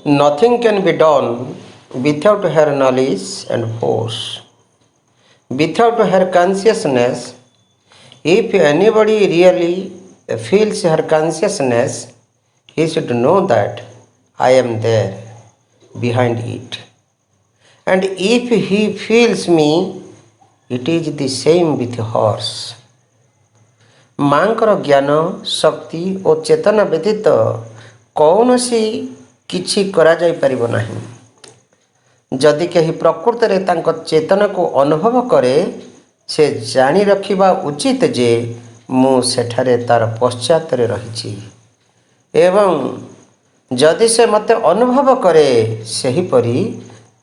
Nothing can be done without her knowledge and force. Without her consciousness, if anybody really feels her consciousness, he should know that I am there behind it. And if he feels me, it is the same with hers. ମାଙ୍କର ଜ୍ଞାନ ଶକ୍ତି ଓ ଚେତନା ବ୍ୟତୀତ କୌଣସି କିଛି କରାଯାଇପାରିବ ନାହିଁ। ଯଦି କେହି ପ୍ରକୃତରେ ତାଙ୍କ ଚେତନାକୁ ଅନୁଭବ କରେ, ସେ ଜାଣି ରଖିବା ଉଚିତ ଯେ ମୁଁ ସେଠାରେ ତାର ପଶ୍ଚାତରେ ରହିଛି ଏବଂ ଯଦି ସେ ମୋତେ ଅନୁଭବ କରେ, ସେହିପରି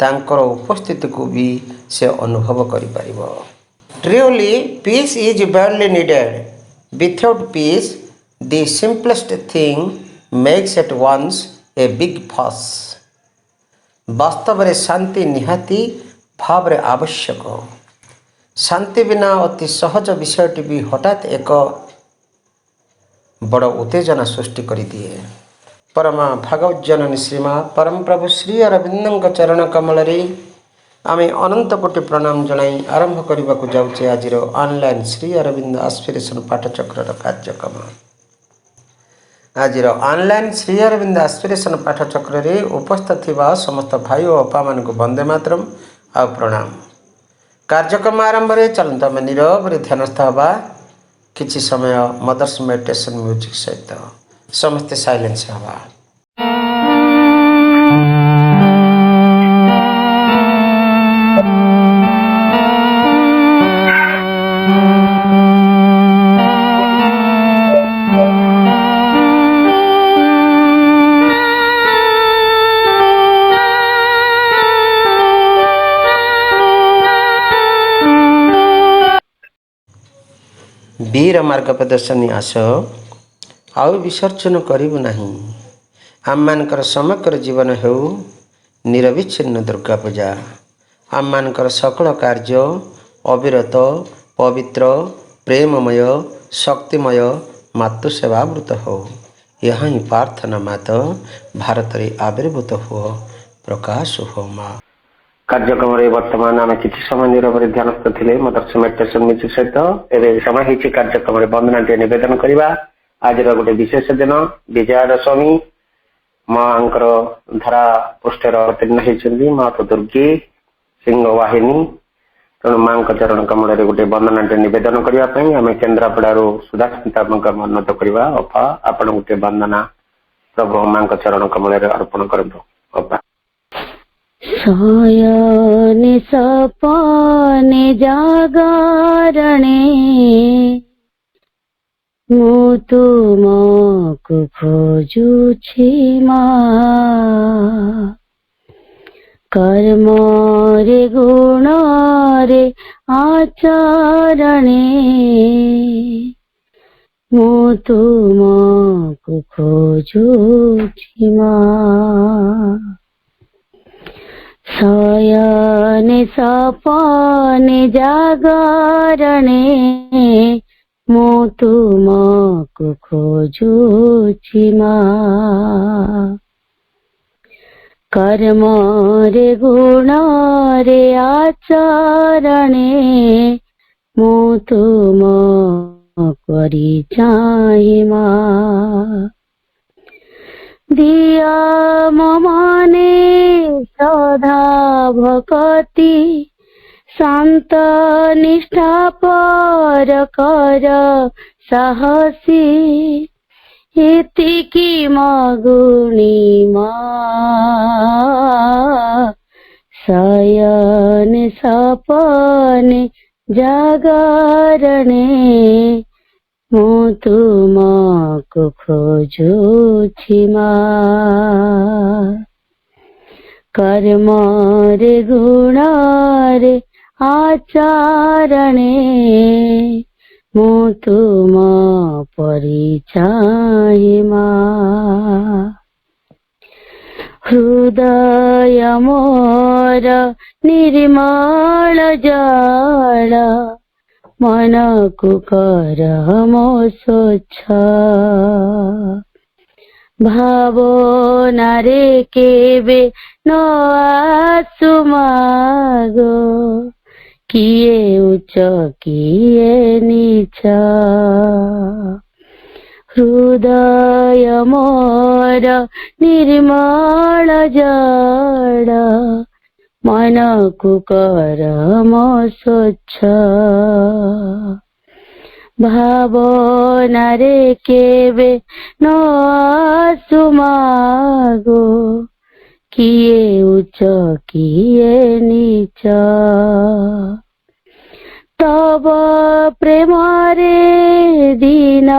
ତାଙ୍କର ଉପସ୍ଥିତିକୁ ବି ସେ ଅନୁଭବ କରିପାରିବ। Truly, peace is badly needed. Without peace, the simplest thing makes at once a big fuss. ବାସ୍ତବରେ ଶାନ୍ତି ନିହାତି ଭାବରେ ଆବଶ୍ୟକ। ଶାନ୍ତି ବିନା ଅତି ସହଜ ବିଷୟଟି ବି ହଠାତ୍ ଏକ ବଡ଼ ଉତ୍ତେଜନା ସୃଷ୍ଟି କରିଦିଏ। परम भागवत जननी श्रीमा परम प्रभु श्री अरविंदଙ୍କ चरण कमलरे आमे अनंत कोटि प्रणाम जनाई आरंभ करने को जाऊे आज ऑनलाइन श्री अरविंद एस्पिरेशन पाठचक्र कार्यक्रम। आज ऑनलाइन श्री अरविंद एस्पिरेशन पाठचक्र रे उपस्थित थिबा समस्त भाई और अपा मान को वंदे मातरम आ प्रणाम। कार्यक्रम आरंभ रे चलंत आमे नीरव रे ध्यानस्थ हवा किछि समय मदर्स मेडिटेशन म्यूजिक सहित समस्ते साइलेंस हवा। वीर मार्ग प्रदर्शनी आस आउ विसर्जन करू नहीं। आम मानकर समग्र जीवन हो निरविच्छिन्न दुर्गा पूजा। आम मानकर सकल कार्य अविरत पवित्र प्रेममय शक्तिमय मातृसेवावृत हो। यह ही प्रार्थना मात भारत रे आविर्भूत हो प्रकाश हो माँ। कार्यक्रम वर्तमान आम कि समय नीरव ध्यानस्थ थे मदर्स मेडिटेशन म्यूजिक सहित एवं समय होती कार्यक्रम वंदना निवेदन करवा। आज गोटे विशेष दिन विजया दशमी माँ धारा पृष्ठर अवतीर्ण होती माँ तो दुर्गी सिंह वाहिनी। तेणु माँ चरण कमल गोटे वंदना निवेदन करने आम केन्द्रापड़ू सुधास्मिता अनुरोध करवा। अफा आपण गोटे वंदना प्रभु माँ चरण कमल अर्पण करतु। अफा शयने सपने जागरणे मु तुमको खोजुछि माँ। कर्म रे गुण रे आचरणे मु तुमको खोजुछि माँ। शयने सपने जागरणे मु तुमको खोजुछि माँ। कर्म रे गुण रे आचरणे मु तुमको परिचाहि माँ। दिया मने श्रद्धा भक्ति शांत निष्ठा पर कर साहसी इतिकी मगुणी माँ। शयन सपने जागरणे मु तुमको खोजुछि माँ। कर्म रे गुण रे आचरणे मु तुम परिचाहि माँ। हृदय मोर निर्मल जल ମନକୁ କର ମୋ ସ୍ୱଚ୍ଛ ଭାବନାରେ କେବେ ନ ଆସୁ ମାଗ କିଏ ଉଚ୍ଚ କିଏ ନିଚ ହୃଦୟ ମୋର ନିର୍ମଳ ଜଡ଼ ମନକୁ କର ମୋ ସ୍ୱଚ୍ଛ ଭାବନାରେ କେବେ ନ ଆସୁ ମାଗୋ କିଏ ଉଚ୍ଚ କିଏ ନିଚ ତବ ପ୍ରେମରେ ଦିନ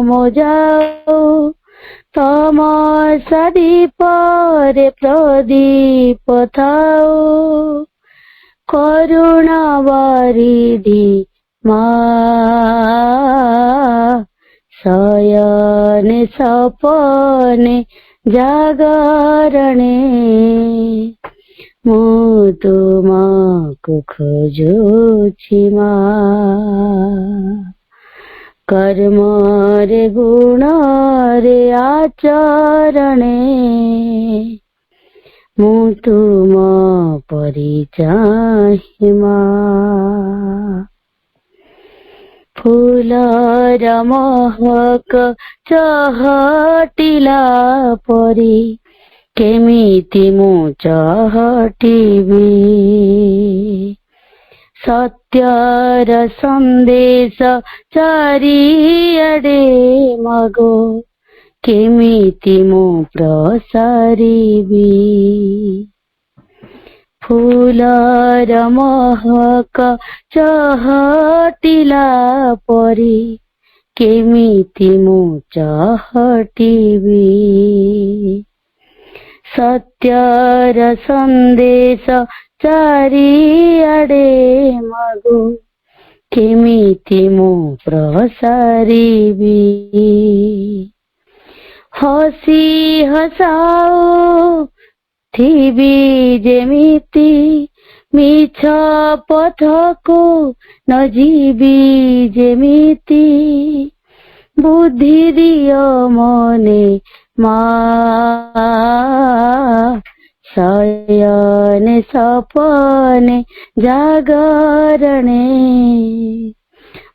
ମୋ ଯାଉ ତମ ଦୀପରେ ପ୍ରଦୀପ ଥାଉ କରୁଣା ବାରିଧି ମା ଶୟନେ ସପନେ ଜାଗରଣେ ମୁଁ ତୁମକୁ ଖୋଜୁଛି ମା कर्मरे गुणरे आचरणे मु तुम परि चाहि मा फूलर महक चहटिला परि केमिति मु चहटिबी सत्यर संदेश चारिआडे मगो केमिति मु प्रसारिबी फूलर महक चहटिला परि केमिति मु चहटिबी सत्यर संदेश चारिआडे मगो केमिति मु प्रसारिबी हसी हसाओ थिबी जेमिति मिछ पथको न जीवी जेमिति बुद्धि दियो मने मा शयने सपने जागरणे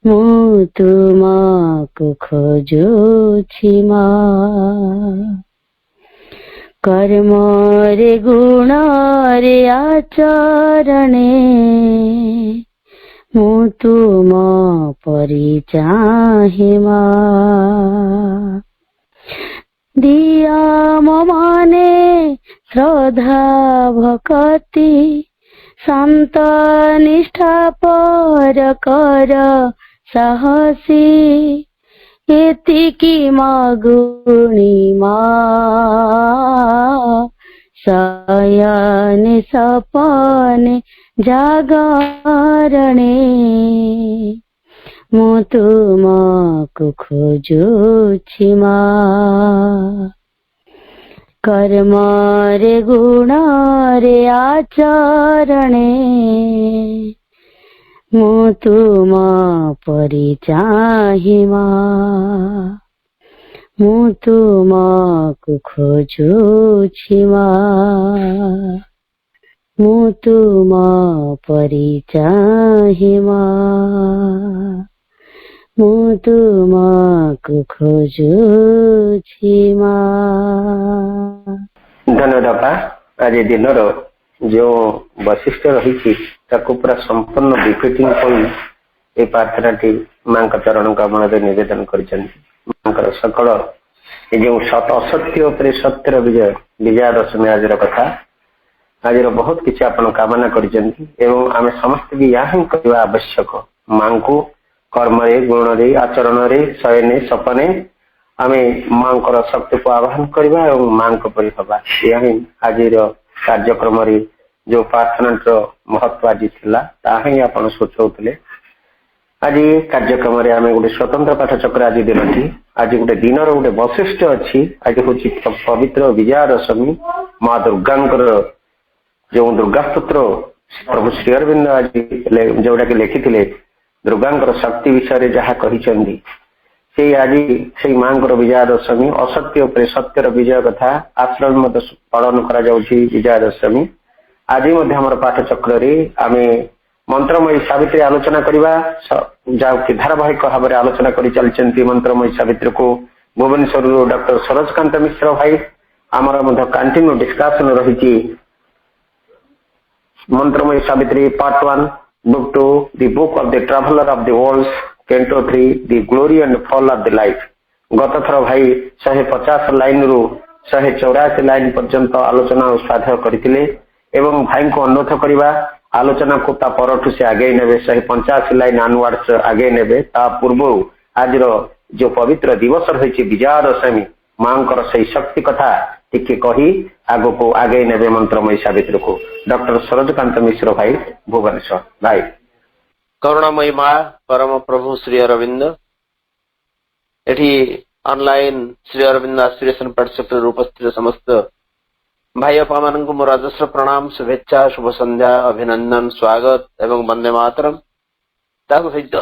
मु तुमको खोजुछि मा कर्मरे गुणरे आचरणे मु तुम परि चाहि मा दिया मने श्रद्धा भक्ति शांत निष्ठा पर कर साहसी एतिकी मागुणी मा शयने सपने जागरणे मु तुमको खोजुछि मा कर्मरे गुणरे आचरणे मु तुम परि चाहि मा मु तुमको खोजुछि मा मु तुम परि चाहि मा मु तुमको खोजुछि मा। धन्यवाद आज दिन जो वैशिष्ट रही पूरा संपूर्ण विफिटिंग ये प्रार्थना माँ चरण कमल निवेदन कर सकल जो असत्य उपर सत्यर विजय विजया दशमी आज कथा आज बहुत किसी आप कामना करम समस्त भी या ही करने आवश्यक माँ को कर्मरे गुणरे आचरण शयने सपने आम माँ शक्ति को आह्वान करवा और माँ परी हवा या ही आज कार्यक्रम जो प्रार्थना महत्व आज ही आप सोचौले आज कार्यक्रम आम गोटे स्वतंत्र पाठ चक्र आज दिन आज गोटे दिन गोटे वैशिष्ट अच्छी आज हूँ पवित्र विजया दशमी माँ दुर्गा जो दुर्गा स्तोत्र प्रभु श्री अरविंद आज जोटा कि लिखी दुर्गांकर शक्ति विषय जहाँ कही से आज से माँ विजया दशमी असत्य उपर सत्यर विजय कथा आश्रम पालन करा विजया दशमी आज पाठ चक्र आम मंत्रमयी सावित्री आलोचना करवा जहाँकि धारावाहिक भाव में आलोचना कर चलती मंत्रमयी सावित्री को भुवनेश्वर डॉक्टर सरोजकांत मिश्र भाई आमर कंटिन्यू डिस्कसन रही मंत्रमयी Savitri part 1 book 2 the book of the traveller of the world canto 3 the glory and fall of the life गत थर भाई 150 लाइन रु 184 लाइन पर्यंत आलोचना और स्वाध्याय करते एवं भाई को अनुरोध करवा आलोचना को ता परठू से आगे नेबे 185 लाइन आनवर्ड्स आगे नेबे ता पूर्व आज जो पवित्र दिवस रही विजया दशमी मां से शक्ति कथा टिके कही आगो को आगे नेबे मंत्रमयी सावित्री को डॉक्टर सरोजकांत मिश्र भाई भुवनेश्वर भाई करुणामयी माँ परम प्रभु श्री अरविंद एठी online Shri Aurobindo aspiration participate उपस्थित समस्त भाई अपा मान को मोर राजस्व प्रणाम शुभेच्छा शुभ संध्या अभिनंदन स्वागत एवं वंदे मातरम सहित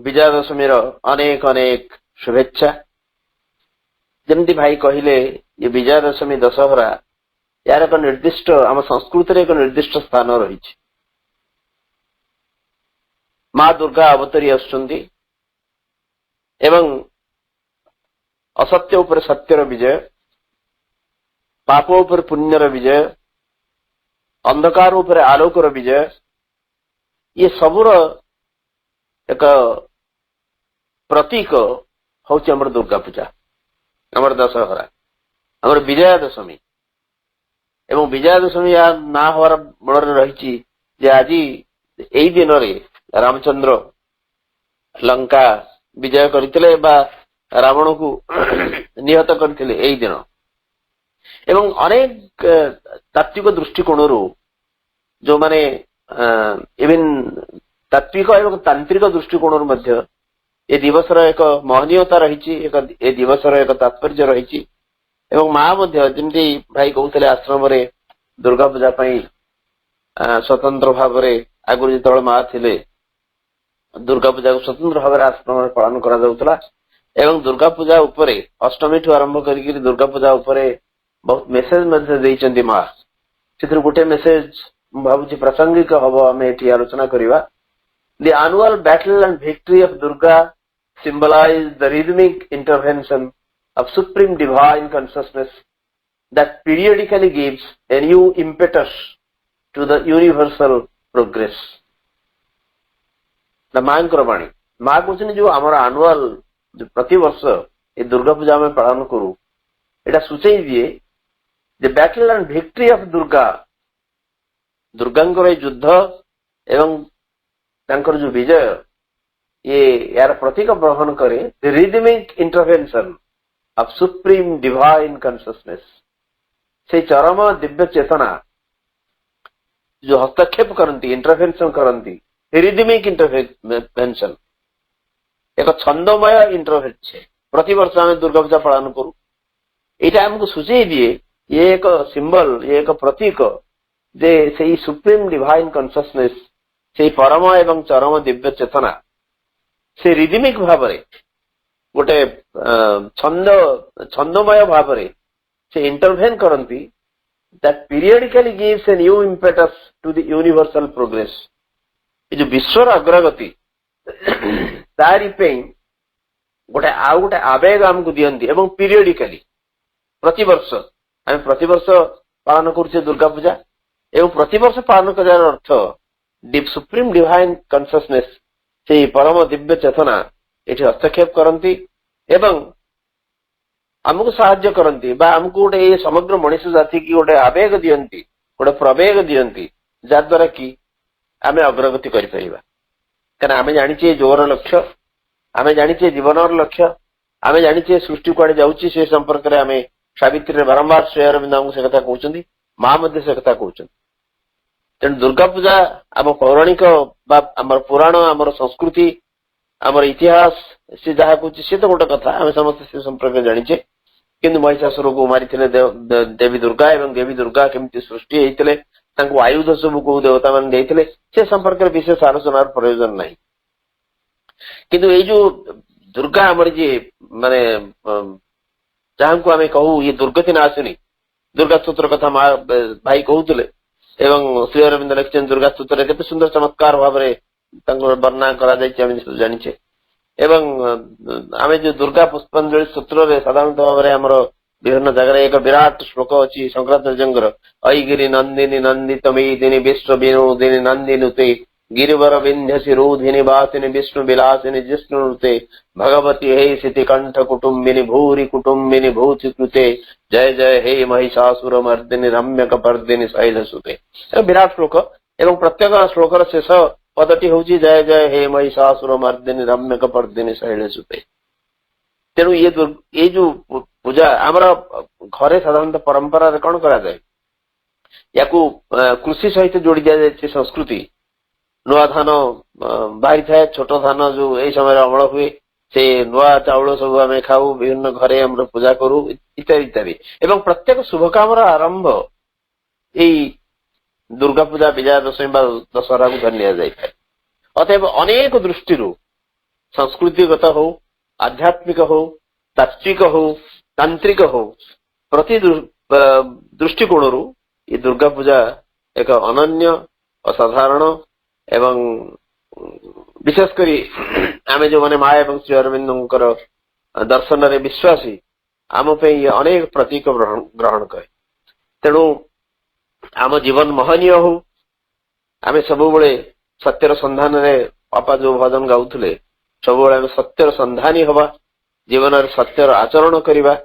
विजया दशमी अनेक अनेक शुभेच्छा जमती भाई कहले ये विजया दशमी दशहरा यार एक निर्दिष्ट आम संस्कृति एक निर्दिष्ट स्थान रही माँ दुर्गा अवतरी आसुचंदी एवं असत्य उपर सत्यर विजय पाप उपर पुण्यर विजय अंधकार उपर आलोकर विजय ये सबुर एक प्रतीक हूँ आमर दुर्गा पूजा आमर दशहरा आमर विजया दशमी एवं विजया दशमी या ना हवार मन रही आज यही दिन रामचंद्र लंका विजय करते रावण को निहत करते यही दिन एवं अनेक तात्विक दृष्टिकोण जो माने इवन तात्विक एवं तांत्रिक दृष्टिकोण ये दिवस एक महनीयता रही ए दिवस एक तात्पर्य रही एवं माँ जमी भाई कहते आश्रम दुर्गा पूजा स्वतंत्र भाव आगुरी जो माँ थे दुर्गा पूजा को स्वतंत्र भाव आश्रम पालन करा एवं दुर्गा पूजा उपरे अष्टमी ठू आरंभ कर दुर्गा पूजा उपरे बहुत मेसेज देइचंदी माँ से गोटे मेसेज भावुची प्रासंगिक हम आम ये आलोचना करवा the annual battle and victory of Durga symbolize the rhythmic intervention of supreme divine consciousness that periodically gives a new impetus to the universal progress. The मांक्रवाणी माँ कहते जो आम एनुअल प्रति वर्ष ये दुर्गा पूजा में पालन करूँ एटा सूचई दिए the battle and victory of Durga दुर्गांकर युद्ध एवं तांकर जो विजय ये यार प्रतीक वहन करे the rhythmic intervention of supreme divine consciousness से चरम दिव्य चेतना जो हस्तक्षेप करती इंटरवेंशन करती रिदमिक इंटरवेंशन एक छंदमय इंटरवेंशन प्रति वर्ष आम दुर्गा पूजा पालन करूँ यहाँ आमको सूचई दिए ये एक सिंबल ये एक प्रतीक जे से सुप्रीम डिवाइन कॉन्शियसनेस से परम एवं चरम दिव्य चेतना से रिदमिक भाव गोटे छंदमय भाव से इंटरवेन करती that periodically gives a new impetus to the universal progress जो विश्वर अग्रगति तारी गोटे आउ गोटे आवेग आमको दियंती एवं पीरियडिकली प्रतिवर्ष आम प्रतिवर्ष पालन करुचे दुर्गा पूजा एवं प्रतिवर्ष पालन करार अर्थ सुप्रीम डिवाइन कॉन्शियसनेस से परम दिव्य चेतना ये हस्तक्षेप करती एवं आमको साहाय्य करती आमको गोटे समग्र मनुष्य जाति की गोटे आवेग दियंती गोटे प्रवेग दियंती जद्वारा कि आम अग्रगति करें आम जाचे जोर लक्ष्य आम जाचे जीवन लक्ष्य आम जाचे सृष्टि कुआड़े जाऊँगी से संपर्क में आम सावित्री बारंबार श्री अरविंद से कथा कहते माँ से कथा कहते तेणु दुर्गा पूजा आम पौराणिक आम पुराण आम संस्कृति आम इतिहास सी जहाँ कह सी तो गोटे कथा आम समस्त से संपर्क जाचे किंतु महिषासुर को मारी देवी दुर्गा एवं देवी दुर्गा केमती सृष्टि होते ତାଙ୍କୁ ଆୟୁଧ ସବୁ କୋଉ ଦେବତା ମାନେ ଦେଇଥିଲେ ସେ ସମ୍ପର୍କରେ ବିଶେଷ ଆଲୋଚନାର ପ୍ରୟୋଜନ ନାହିଁ। କିନ୍ତୁ ଏଇ ଯୋଉ ଦୁର୍ଗା ଆମର ଯିଏ ମାନେ ଯାହାଙ୍କୁ ଆମେ କହୁ ଇଏ ଦୁର୍ଗତି ନାଶିନୀ, ଦୁର୍ଗା ସ୍ତୋତ୍ର କଥା ଭାଇ କହୁଥିଲେ ଏବଂ ଶ୍ରୀ ଅରବିନ୍ଦ ଲେଖିଛନ୍ତି ଦୁର୍ଗା ସ୍ତୋତ୍ରରେ କେତେ ସୁନ୍ଦର ଚମତ୍କାର ଭାବରେ ତାଙ୍କୁ ବର୍ଣ୍ଣନା କରାଯାଇଛି ଆମେ ଜାଣିଛେ। ଏବଂ ଆମେ ଯୋଉ ଦୁର୍ଗା ପୁଷ୍ପାଞ୍ଜଳି ସ୍ତୋତ୍ରରେ ସାଧାରଣତଃ ଭାବରେ ଆମର ବିଭିନ୍ନ ଜାଗାରେ ଏକ ବିରାଟ ଶ୍ଲୋକ ଅଛି ଶଙ୍କରାଚାର୍ଯ୍ୟଙ୍କର, ଐଗିରି ନନ୍ଦିନୀ ନନ୍ଦିତ ମେଦିନୀ ବିଶ୍ୱ ବିନୋଦିନୀ ନନ୍ଦିନୁତେ गिरिवर विंध्यसि रोधिनी वासिनी विष्णु विलासिनी जिष्णुते भगवती हे सिति कंठ कुटुम्बिनी भूरि कुटुम्बिनी भूति कृते जय जय हे महिषासुर मर्दिनी रम्यक पर्दिनी शैलसुते। विराट श्लोक एवं प्रत्येक श्लोकर शेष पदटी हूँ जय जय हे महिषासुर मर्दिनी रम्यक पर्दिनी शैलसुते। तेणु ये जो पूजा आमर घरे साधारणतः परंपरा कौन करा जाए या कृषि सहित जोड़ी दिया जाए संस्कृति। नुआ धान बाहरी थाए छोट धान जो यही समय अमल हुए से नुआ चाउल सब आम खाऊ विभिन्न घरे हम पूजा करू इत्यादि इत्यादि एवं प्रत्येक शुभ काम आरंभ यही दुर्गा पूजा विजया दशमी दशहरा को धरी नि अतएव अनेक दृष्टि संस्कृतिगत हो आध्यात्मिक हो तात्विक हो तांत्रिक हो प्रति दृष्टिकोण ये दुर्गा पूजा एक अनन्य असाधारण एवं विशेषकर आम जो मैंने माँ एवं श्री अरविंद दर्शन रे विश्वासी आम पे अनेक प्रतीक ग्रहण करे। तेणु आम जीवन महनीय हो आम सब सत्यर संधान रे बापा जो भजन गाउले सब सत्यर संधानी हवा जीवन सत्यर आचरण करवा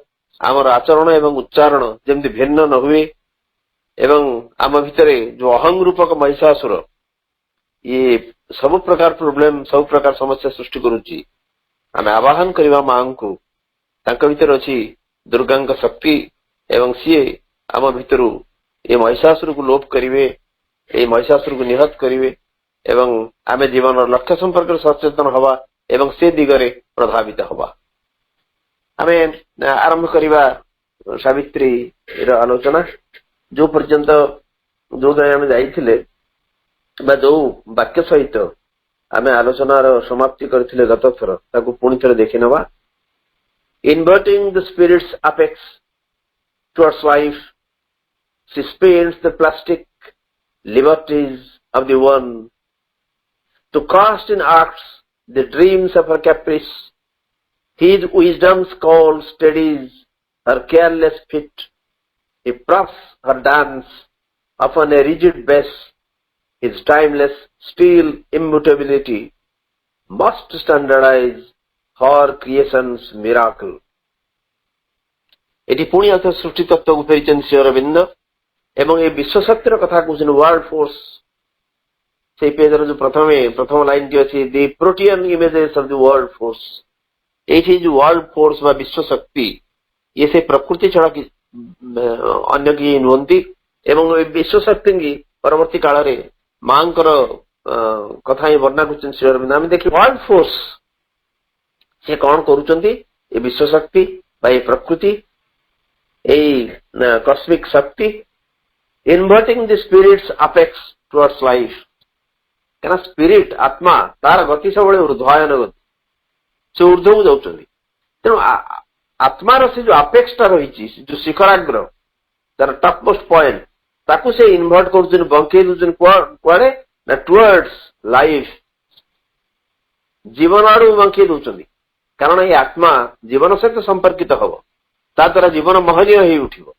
आमर आचरण एवं उच्चारण जमती भिन्न न हुए एवं आम भितर जो अहंग रूपक महिषासुर ये सब प्रकार प्रोब्लेम सब प्रकार समस्या सृष्टि करुच्ची आम आवाहन करवा मां को भीतर अच्छी दुर्गा शक्ति एवं सी आम भितर ये महिषासुर को लोप करेंगे ये महिषासुर को निहत करेंगे एवं आम जीवन लक्ष्य संपर्क सचेतन हवा एवं से दिगरे प्रभावित हवा। आम आरंभ करवा सावित्री आलोचना जो पर्यंत जो आम जाइए जो वाक्य सहित आम आलोचनार समाप्ति करथिले गत थर ताकू पुणी थरे देखि नवा। Inverting the spirit's apex towards life she spends the plastic liberties of the one to cast in arts the dreams of her caprice his wisdom's call studies her careless fit he props her dance upon a rigid base. His timeless steel immutability must standardize her creation's miracle. Eighty पुणी अर्थ सृष्टि तत्व को फेरी श्री अरविंद एवं ये विश्वशक्तिर कथा कहते world force से page जो प्रथम लाइन टी अच्छी the protean images of the world force ये जो वर्ल्ड फोर्स व विश्वशक्ति ये से प्रकृति छड़ा अन्य की नुहति एवं विश्वशक्ति की परवर्ती काल रे मां कथा ही वर्णना कर श्री अरविंद आम देखिए वर्ल्ड फोर्स से कौन करुँच विश्वशक्ति प्रकृति कस्मिक शक्ति inverting the spirit's apex towards life क्या स्पिरिट आत्मा तार गति सब ऊर्ध्वायन गति से ऊर्ध्व को जाऊँ तेणु आत्मार से जो अपेक्सटा रही जो शिखराग्र तार टॉप मोस्ट पॉइंट ताकू से इन्वर्ट कर बंकई दूसरे कुआड़े ना टुवर्ड्स लाइफ जीवन आड़ बंकई दौरान कारण ये आत्मा जीवन सहित संपर्कित हम ता द्वारा जीवन महनीय हो उठिब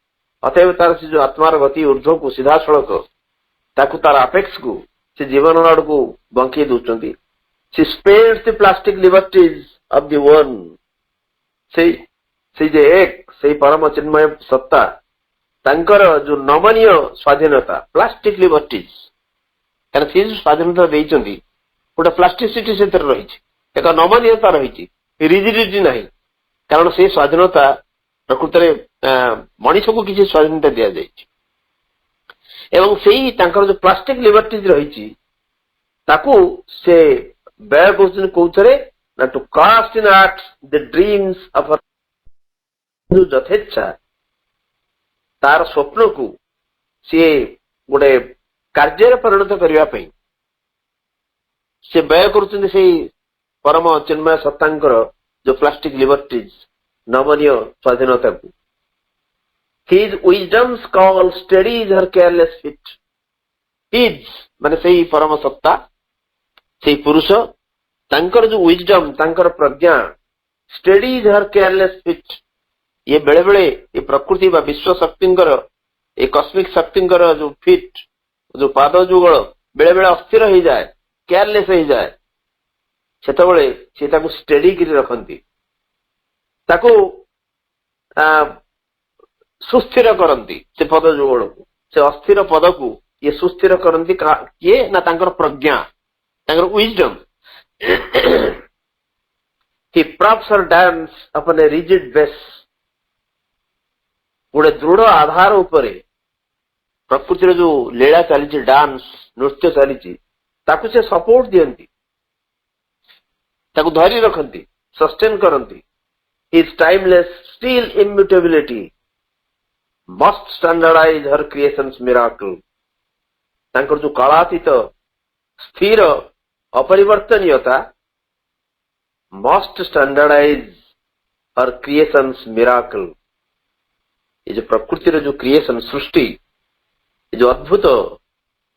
अतएव तार से जो आत्मार गति ऊर्ध्व को सीधा सड़क ताकू तार अपेक्स को से जीवन आड़ को बंकई दौरान she spends the plastic liberties of the one से एक से परम चिन्मय सत्ता तांकर जो नमनीय स्वाधीनता प्लास्टिक लिबर्टीज कारण से जो स्वाधीनता देइचंदी गोटे प्लास्टिसिटी से रही एक नमनीयता रही रिजिडिटी नहीं कारण से स्वाधीनता प्रकृत में मनीष को किसी स्वाधीनता दि जाए एवं से जो प्लास्टिक लिबर्टीज रही ताकू से व्यय कर कौथरे ना to cast in art the dreams of जो यथेच्छा तार स्वप्न को सी गोटे କାର୍ଯ୍ୟରେ ପରିଣତ କରିବା ପାଇଁ ସେ ବ୍ୟୟ କରୁଛନ୍ତି ସେଇ ପରମ ଚିନ୍ମୟ ସତ୍ତାଙ୍କର ଯୋଉ ପ୍ଲାଷ୍ଟିକ ଲିବର୍ଟିଜ ନମନୀୟ ସ୍ୱାଧୀନତାକୁ। His wisdom's call steadies her careless feet. His ମାନେ ସେଇ ପରମ ସତ୍ତା, ସେଇ ପୁରୁଷ, ତାଙ୍କର ଯୋଉ wisdom, ତାଙ୍କର Pragya, steadies her careless feet. ଇଏ ବେଳେ ବେଳେ ଏ ପ୍ରକୃତି ବା ବିଶ୍ୱ ଶକ୍ତିଙ୍କର, ଏ କସ୍ମିକ ଶକ୍ତିଙ୍କର ଯୋଉ ଫିଟ୍, ଯୋଉ ପାଦ ଯୁଗଳ ବେଳେ ବେଳେ ଅସ୍ଥିର ହେଇଯାଏ, କେୟାରଲେସ୍ ହେଇଯାଏ, ସେତେବେଳେ ସେ ତାକୁ ଷ୍ଟେଡି କରି ରଖନ୍ତି, ତାକୁ ସୁସ୍ଥିର କରନ୍ତି। ସେ ପଦ ଯୁଗଳକୁ, ସେ ଅସ୍ଥିର ପଦକୁ ଇଏ ସୁସ୍ଥିର କରନ୍ତି। କିଏ ନା ତାଙ୍କର ପ୍ରଜ୍ଞା, ତାଙ୍କର wisdom. He props her dance upon a rigid base. ଗୋଟେ ଦୃଢ ଆଧାର ଉପରେ ପ୍ରକୃତିର ଯୋଉ ଲୀଳା ଚାଲିଛି, ଡାନ୍ସ ନୃତ୍ୟ ଚାଲିଛି, ତାକୁ ସେ ସପୋର୍ଟ ଦିଅନ୍ତି, ତାକୁ ଧରି ରଖନ୍ତି, ସଷ୍ଟେନ୍ କରନ୍ତି। His timeless still immutability must standardize her creation's miracle. ତାଙ୍କର ଯୋଉ କାଳାତୀତ ସ୍ଥିର ଅପରିବର୍ତ୍ତନୀୟତା must standardize her creation's miracle. ये जो प्रकृतिर जो क्रिएशन सृष्टि, ये जो अद्भुत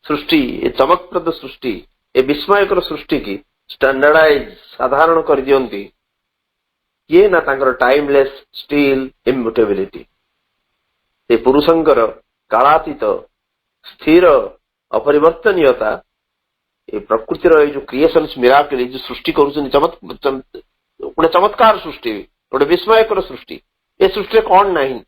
सृष्टि, ये चमकप्रद सृष्टि, ये विस्मयकर सृष्टि की स्टैंडर्डाइज साधारण कर दियंती ये ना तांकर टाइमलेस स्टिल इम्यूटेबिलिटी। ये पुरुषंकर कालातीत स्थिर अपरिवर्तनीयता, ये प्रकृतिर ये जो क्रिएशन्स मिराकल, ये जो सृष्टि करूछन गोटे चमत्कार सृष्टि, गोटे विस्मयकर सृष्टि। ये सृष्टि कौन नहीं,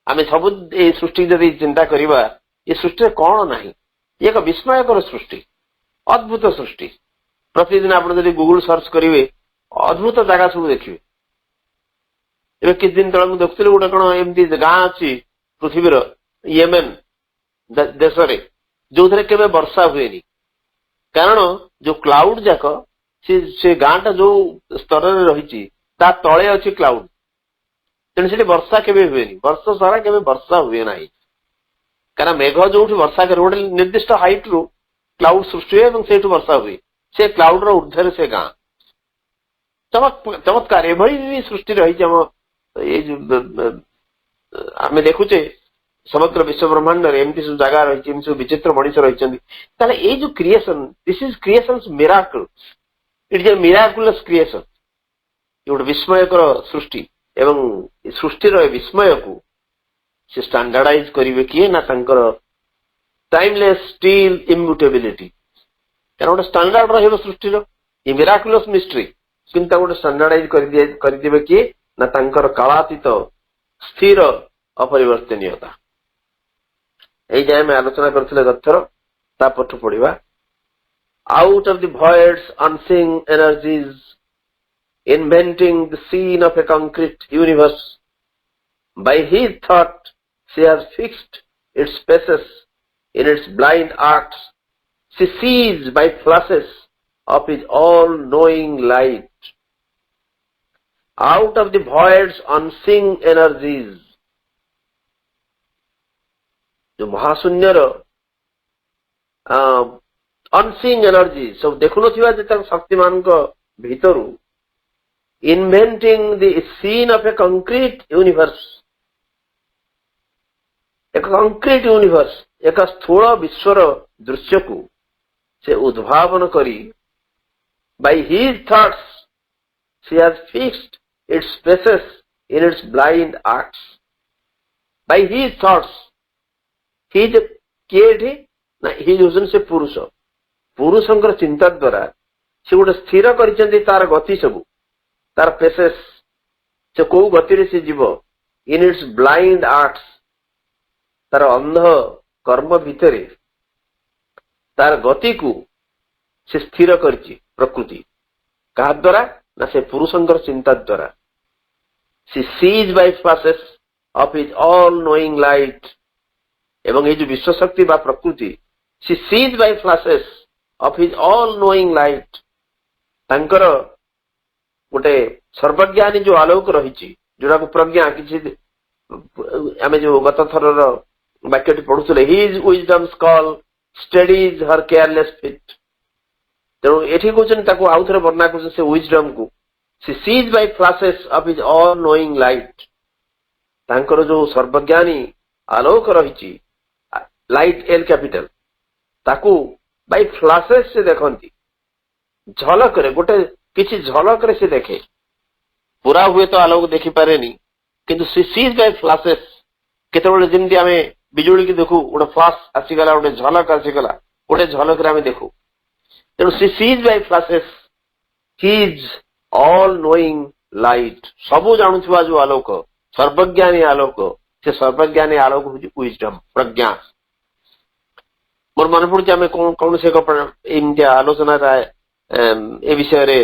आमे सब ये सृष्टि जदि चिंता करिबा, ये सृष्टि कौन नहीं, ये एक विस्मयकर सृष्टि, अद्भुत सृष्टि। प्रतिदिन आप जदि गूगल सर्च करिवे अद्भुत जगह सब देखिए। एबे किछ दिन तळे मु देखुथिलि गोटे कोन एमती गाँ अछि पृथ्वीर येमेन देश रे, जो थरे केबे वर्षा हुएनी, कारण जो क्लाउड जाक से गाँटा जो स्तर रे रहिछि ता तळे अछि क्लाउड, तेणु सेठी वर्षा केबे हुएनी, वर्ष सारा केबे वर्षा हुए नाही, कारण मेघ जोठी वर्षा करे गोटे निर्दिष्ट हाइट रु क्लाउड सृष्टि हुए एवं सेठु वर्षा हुए, से क्लाउड रो ऊर्ध्वरे से गाँ। चमत्कार एभली सृष्टि रही आमे देखुचे समग्र विश्व ब्रह्मांड एमती सब जगह रही, एमती सब विचित्र मनीष रही। ये जो creation, this is creations miracle, it is a miraculous creation. ये गोटे विस्मयकर सृष्टि एवं सृष्टिर विस्मय को से स्टैंडर्डाइज करिवे किए ना तांकर टाइमलेस स्टिल इम्यूटेबिलिटी, कारण गोटे स्टैंडर्ड रहिबो सृष्टिर, ये मिराकुलस मिस्ट्री, किंतु गोटे स्टैंडर्डाइज कर दिबे किए ना तांकर कालातीत स्थिर अपरिवर्तनीयता। এই যে আমি আলোচনা করছিলে গতর তা পঠ পড়িবা। Out of the voids unseen energies inventing the scene of a concrete universe, by his thought she has fixed its spaces in its blind arcs, she sees by flashes of his all-knowing light. Out of the voids unseen energies, जो महाशून्यर unseen energy सब देखु नथिबा जे तार शक्तिमान को भीतरु inventing the scene of a concrete universe, एक concrete universe, एक स्थूल विश्वर दृश्य को से उद्भावन करी, by his thoughts she has fixed its spaces in its blind arcs. By his thoughts, his किए ना हिज होसन से पुरुष, पुरुषंकर चिंता द्वारा से गोटे स्थिर करिसेंती तार गति सब, तार पेसेस, से को गति रे से जीव, इन इट्स ब्लाइंड आर्ट्स, तार अंध कर्म भितरे तार गति को से स्थिर करिछि प्रकृति। कहा द्वारा ना से पुरुषंकर चिंता द्वारा। She sees by flashes of his all knowing light, एवं ये जो विश्व शक्ति बा प्रकृति, she sees by flashes of his all knowing light, तांकर गोटे सर्वज्ञानी जो आलोक रही, जोड़ा को प्रज्ञा किसी आमे जो गत थरर ବାକ୍ୟଟି ପଢୁଥିଲେ, his wisdom's call steadies her careless feet। ତେଣୁ ଏଠି କହୁଛନ୍ତି ତାକୁ ଆଉ ଥରେ ବର୍ଣ୍ଣନା କରୁଛନ୍ତି ସେ wisdom କୁ, she sees by flashes of his all knowing light। ତାଙ୍କର ଯୋଉ ସର୍ବଜ୍ଞାନୀ ଆଲୋକ ରହିଛି, ଲାଇଟ ଏଲ କ୍ୟାପିଟାଲ, ତାକୁ ବାଇ ଫ୍ଲାସେସ୍ ସେ ଦେଖନ୍ତି, ଝଲକରେ, ଗୋଟେ କିଛି ଝଲକରେ ସେ ଦେଖେ, ପୁରା ହୁଏ ତ ଆଲୋକ ଦେଖିପାରେନି, କିନ୍ତୁ ସେ ସିଜ୍ ବାଇ ଫ୍ଲାସେସ୍। କେତେବେଳେ ଯେମିତି ଆମେ ବିଜୁଳିକି ଦେଖୁ, ଗୋଟେ ଫ୍ଲାସ ଆସିଗଲା, ଗୋଟେ ଝଲକ ଆସିଗଲା, ଗୋଟେ ଝଲକରେ ଆମେ ଦେଖୁ। ତେଣୁ ସେ sees by flashes his all knowing light, ସବୁ ଜାଣୁଥିବା ଯୋଉ ଆଲୋକ, ସର୍ବଜ୍ଞାନୀ ଆଲୋକ, ସେ ସର୍ବଜ୍ଞାନୀ ଆଲୋକ ହଉଛି wisdom, ପ୍ରଜ୍ଞା। ମୋର ମନେ ପଡୁଛି ଆମେ କୌଣସି ଏକ ଏମିତି ଆଲୋଚନା ଏ ବିଷୟରେ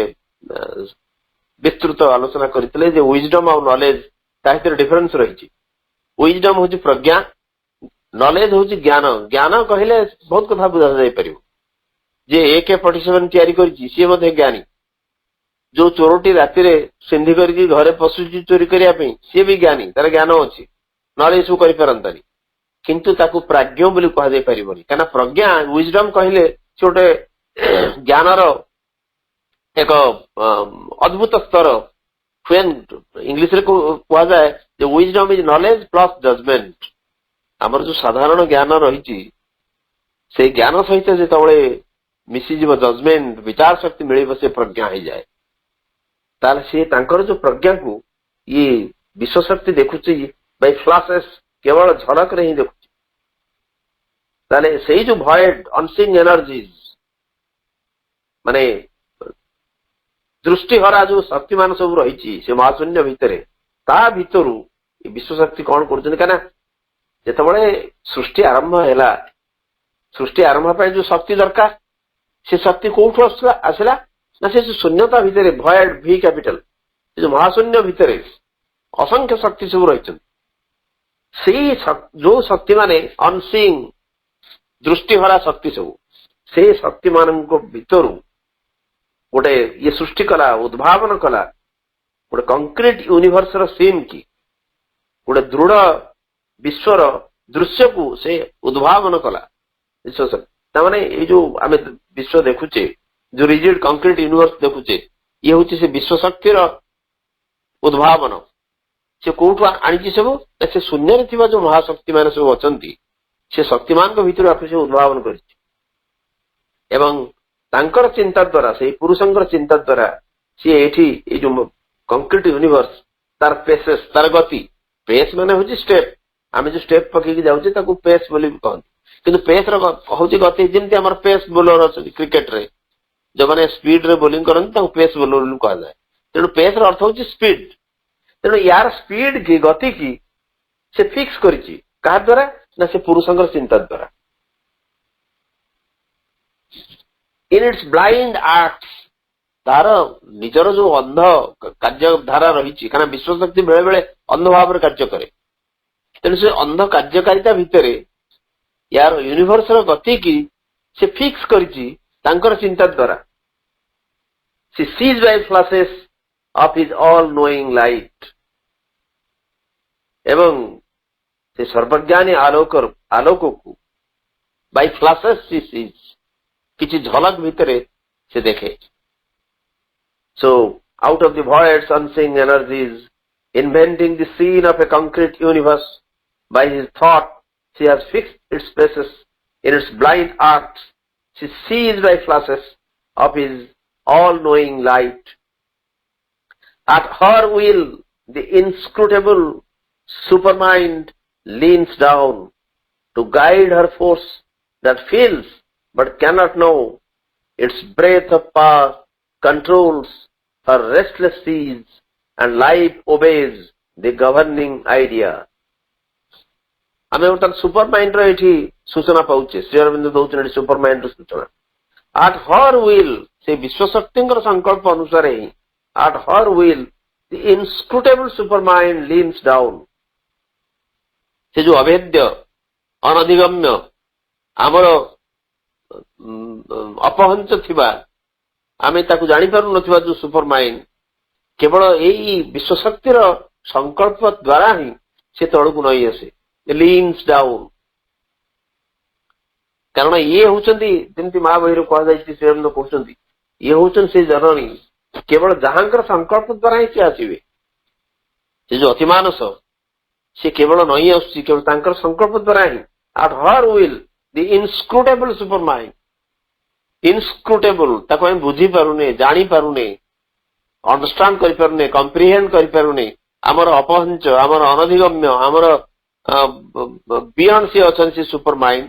ବିସ୍ତୃତ ଆଲୋଚନା କରିଥିଲେ ଯେ wisdom ଆଉ knowledge ତା ଭିତରେ ଡିଫରେନ୍ସ ରହିଛି। wisdom ହଉଛି ପ୍ରଜ୍ଞା, knowledge ହଉଛି ଜ୍ଞାନ। ଜ୍ଞାନ କହିଲେ ବହୁତ କଥା ବୁଝା ଯାଇପାରିବ। ଯେ AK-47 ତିଆରି କରିଛି ସିଏ ମଧ୍ୟ ଜ୍ଞାନୀ। ଯୋଉ ଚୋରଟି ରାତିରେ ସିନ୍ଧି କରିକି ଘରେ ପଶୁଛି ଚୋରି କରିବା ପାଇଁ, ସିଏ ବି ଜ୍ଞାନୀ, ତାର ଜ୍ଞାନ ଅଛି, ନହେଲେ ଏସବୁ କରିପାରନ୍ତାନି। କିନ୍ତୁ ତାକୁ ପ୍ରାଜ୍ଞ ବୋଲି କୁହାଯାଇ ପାରିବନି, କାହିଁକିନା ପ୍ରଜ୍ଞା, wisdom କହିଲେ ସେ ଗୋଟେ ଜ୍ଞାନର ଏକ ଅଦ୍ଭୁତ ସ୍ତର। ଇଂଲିଶରେ କୁହାଯାଏ ଯେ wisdom is knowledge plus judgment। ଆମର ଯୋଉ ସାଧାରଣ ଜ୍ଞାନ ରହିଛି, ସେଇ ଜ୍ଞାନ ସହିତ ଯେତେବେଳେ ମିଶିଯିବ ଜଜମେଣ୍ଟ, ବିଚାର ଶକ୍ତି ମିଳିବ, ସେ ପ୍ରଜ୍ଞା ହେଇଯାଏ। ତାହେଲେ ସିଏ ତାଙ୍କର ଯୋଉ ପ୍ରଜ୍ଞାକୁ ଇଏ ବିଶ୍ୱଶକ୍ତି ଦେଖୁଛି ବାଇ ଫ୍ଲାସେସ୍, କେବଳ ଝଲକରେ ହିଁ ଦେଖୁଛି। ତାହେଲେ ସେଇ ଯୋଉ ଭଏଡ୍ ଅନସିନ୍ ଏନର୍ଜିଜ, ମାନେ ଦୃଷ୍ଟିହରା ଯୋଉ ଶକ୍ତିମାନ ସବୁ ରହିଛି ସେ ମହାଶୂନ୍ୟ ଭିତରେ, ତା ଭିତରୁ ବିଶ୍ୱଶକ୍ତି କଣ କରୁଛନ୍ତି, କାହିଁକିନା ଯେତେବେଳେ ସୃଷ୍ଟି ଆରମ୍ଭ ହେଲା, ସୃଷ୍ଟି ଆରମ୍ଭ ପାଇଁ ଯୋଉ ଶକ୍ତି ଦରକାର, ସେ ଶକ୍ତି କୋଉଠୁ ଆସିଲା ନା ସେ ଶୂନ୍ୟତା ଭିତରେ, ଭଏଡ୍ ଭି କ୍ୟାପିଟାଲ, ସେ ଯୋଉ ମହାଶୂନ୍ୟ ଭିତରେ ଅସଂଖ୍ୟ ଶକ୍ତି ସବୁ ରହିଛନ୍ତି। ସେଇ ଯୋଉ ଶକ୍ତି ମାନେ ଅନସିଂ, ଦୃଷ୍ଟିହରା ଶକ୍ତି ସବୁ, ସେଇ ଶକ୍ତି ମାନଙ୍କ ଭିତରୁ ଗୋଟେ ଇଏ ସୃଷ୍ଟି କଲା, ଉଦ୍ଭାବନ କଲା ଗୋଟେ କଂକ୍ରିଟ ୟୁନିଭର୍ସର ସିନ୍ କି, ଗୋଟେ ଦୃଢ ବିଶ୍ୱର ଦୃଶ୍ୟକୁ ସେ ଉଦ୍ଭାବନ କଲା। ତାମାନେ ଏଇ ଯୋଉ ଆମେ ବିଶ୍ୱ ଦେଖୁଛେ, ଯୋଉ ରିଜିଡ୍ କଂକ୍ରିଟ ୟୁନିଭର୍ସ ଦେଖୁଛେ, ଇଏ ହଉଛି ସେ ବିଶ୍ୱ ଶକ୍ତିର ଉଦ୍ଭାବନ। ସେ କୋଉଠୁ ଆଣିଛି ସବୁ, ସେ ଶୂନ୍ୟରେ ଥିବା ଯୋଉ ମହାଶକ୍ତି ମାନେ ସବୁ ଅଛନ୍ତି, ସେ ଶକ୍ତିମାନଙ୍କ ଭିତରୁ ଆକୁ ସେ ଉଦ୍ଭାବନ କରିଛି। ଏବଂ ତାଙ୍କର ଚିନ୍ତା ଦ୍ୱାରା, ସେଇ ପୁରୁଷଙ୍କର ଚିନ୍ତା ଦ୍ୱାରା ସିଏ ଏଠି ଏଇ ଯୋଉ କଂକ୍ରିଟ ୟୁନିଭର୍ସ, ତାର ପେସେସ୍, ତାର ଗତି, ପେସ୍ ମାନେ ହଉଛି ଷ୍ଟେପ୍, ଆମେ ଯୋଉ ଷ୍ଟେପ୍ ପକେଇକି ଯାଉଛେ ତାକୁ ପେସ୍ ବୋଲି କହନ୍ତି। କିନ୍ତୁ ପେସ୍ ର ହଉଛି ଗତି। ଯେମିତି ଆମର ପେସ୍ ବୋଲର ଅଛନ୍ତି କ୍ରିକେଟରେ, ଯୋଉମାନେ ସ୍ପିଡ ରେ ବୋଲିଂ କରନ୍ତି ତାଙ୍କୁ ପେସ୍ ବୋଲର ବୋଲି କୁହାଯାଏ। ତେଣୁ ପେସ୍ ର ଅର୍ଥ ହଉଛି ସ୍ପିଡ। ତେଣୁ ୟାର ସ୍ପିଡ କି, ଗତି କି ସେ ଫିକ୍ସ କରିଛି କାହା ଦ୍ୱାରା ନା ସେ ପୁରୁଷଙ୍କର ଚିନ୍ତା ଦ୍ୱାରା। ଇନ୍ ଇଟ୍ସ ବ୍ଲାଇଣ୍ଡ ଆକ୍ଟସ୍, ତାର ନିଜର ଯୋଉ ଅନ୍ଧ କାର୍ଯ୍ୟଧାରା ରହିଛି, କାରଣ ବିଶ୍ୱଶକ୍ତି ବେଳେ ବେଳେ ଅନ୍ଧ ଭାବରେ କାର୍ଯ୍ୟ କରେ। ତେଣୁ ସେ ଅନ୍ଧ କାର୍ଯ୍ୟକାରିତା ଭିତରେ ୟାର ୟୁନିଭର୍ସର ଗତି କି ସେ ଫିକ୍ସ କରିଛି ତାଙ୍କର ଚିନ୍ତା ଦ୍ୱାରା। ସେ sees by flashes of his all knowing light, ଏବଂ ସେ ସର୍ବଜ୍ଞାନୀ ଆଲୋକକୁ ବାଇ ଫ୍ଲାସେସ୍ ସି ସିଜ୍, କିଛି ଝଲକ ଭିତରେ ସେ ଦେଖେ। So out of the void's unseen energies, inventing the scene of a concrete universe, by his thought she has fixed its places in its blind arcs. She sees by flashes of his all-knowing light. At her will the inscrutable supermind leans down to guide her force that feels but cannot know. Its breath of power controls her restless seas, and life obeys the governing idea. ଆମେ ବର୍ତ୍ତମାନ super ମାଇଣ୍ଡର ଏଠି ସୂଚନା ପାଉଛେ, ଶ୍ରୀ ଅରବିନ୍ଦ ଦଉଛନ୍ତି super ମାଇଣ୍ଡର ସୂଚନା। At her will, ସେ ବିଶ୍ୱଶକ୍ତିଙ୍କର ସଂକଳ୍ପ ଅନୁସାରେ ହିଁ, at her will the inscrutable supermind leans down, ସେ ଯୋଉ ଅଭେଦ୍ୟ, ଅନଧିଗମ୍ୟ, ଆମର ଅପହଞ୍ଚ ଥିବା, ଆମେ ତାକୁ ଜାଣିପାରୁନଥିବା ଯୋଉ ସୁପର ମାଇଣ୍ଡ, କେବଳ ଏଇ ବିଶ୍ୱଶକ୍ତିର ସଂକଳ୍ପ ଦ୍ୱାରା ହିଁ ସେ ତଳକୁ ନଇଁ ଆସେ। ଲିନ୍ସ ଡାଉନ୍, କାରଣ ଇଏ ହଉଛନ୍ତି ଯେମିତି ମା ବହିରୁ କୁହାଯାଇଛି, ଶ୍ରୀଅରବିନ୍ଦ କହୁଛନ୍ତି ଇଏ ହଉଛନ୍ତି ସେ ଜନନୀ, କେବଳ ଯାହାଙ୍କର ସଂକଳ୍ପ ଦ୍ୱାରା ହିଁ ସେ ଆସିବେ। ସେ ଯୋଉ ଅତିମାନସ ସେ କେବଳ ନଇଁ ଆସୁଛି କେବଳ ତାଙ୍କର ସଂକଳ୍ପ ଦ୍ୱାରା ହିଁ। At her will the inscrutable supermind, inscrutable, ତାକୁ ଆମେ ବୁଝିପାରୁନେ, ଜାଣିପାରୁନେ, ଅଣ୍ଡରଷ୍ଟାଣ୍ଡ କରିପାରୁନେ, କମ୍ପ୍ରିହେଣ୍ଡ କରିପାରୁନେ, ଆମର ଅପହଞ୍ଚ, ଆମର ଅନଧିଗମ୍ୟ, ଆମର ବିୟଣ୍ଡ ସିଏ ଅଛନ୍ତି ସେ ସୁପର ମାଇଣ୍ଡ।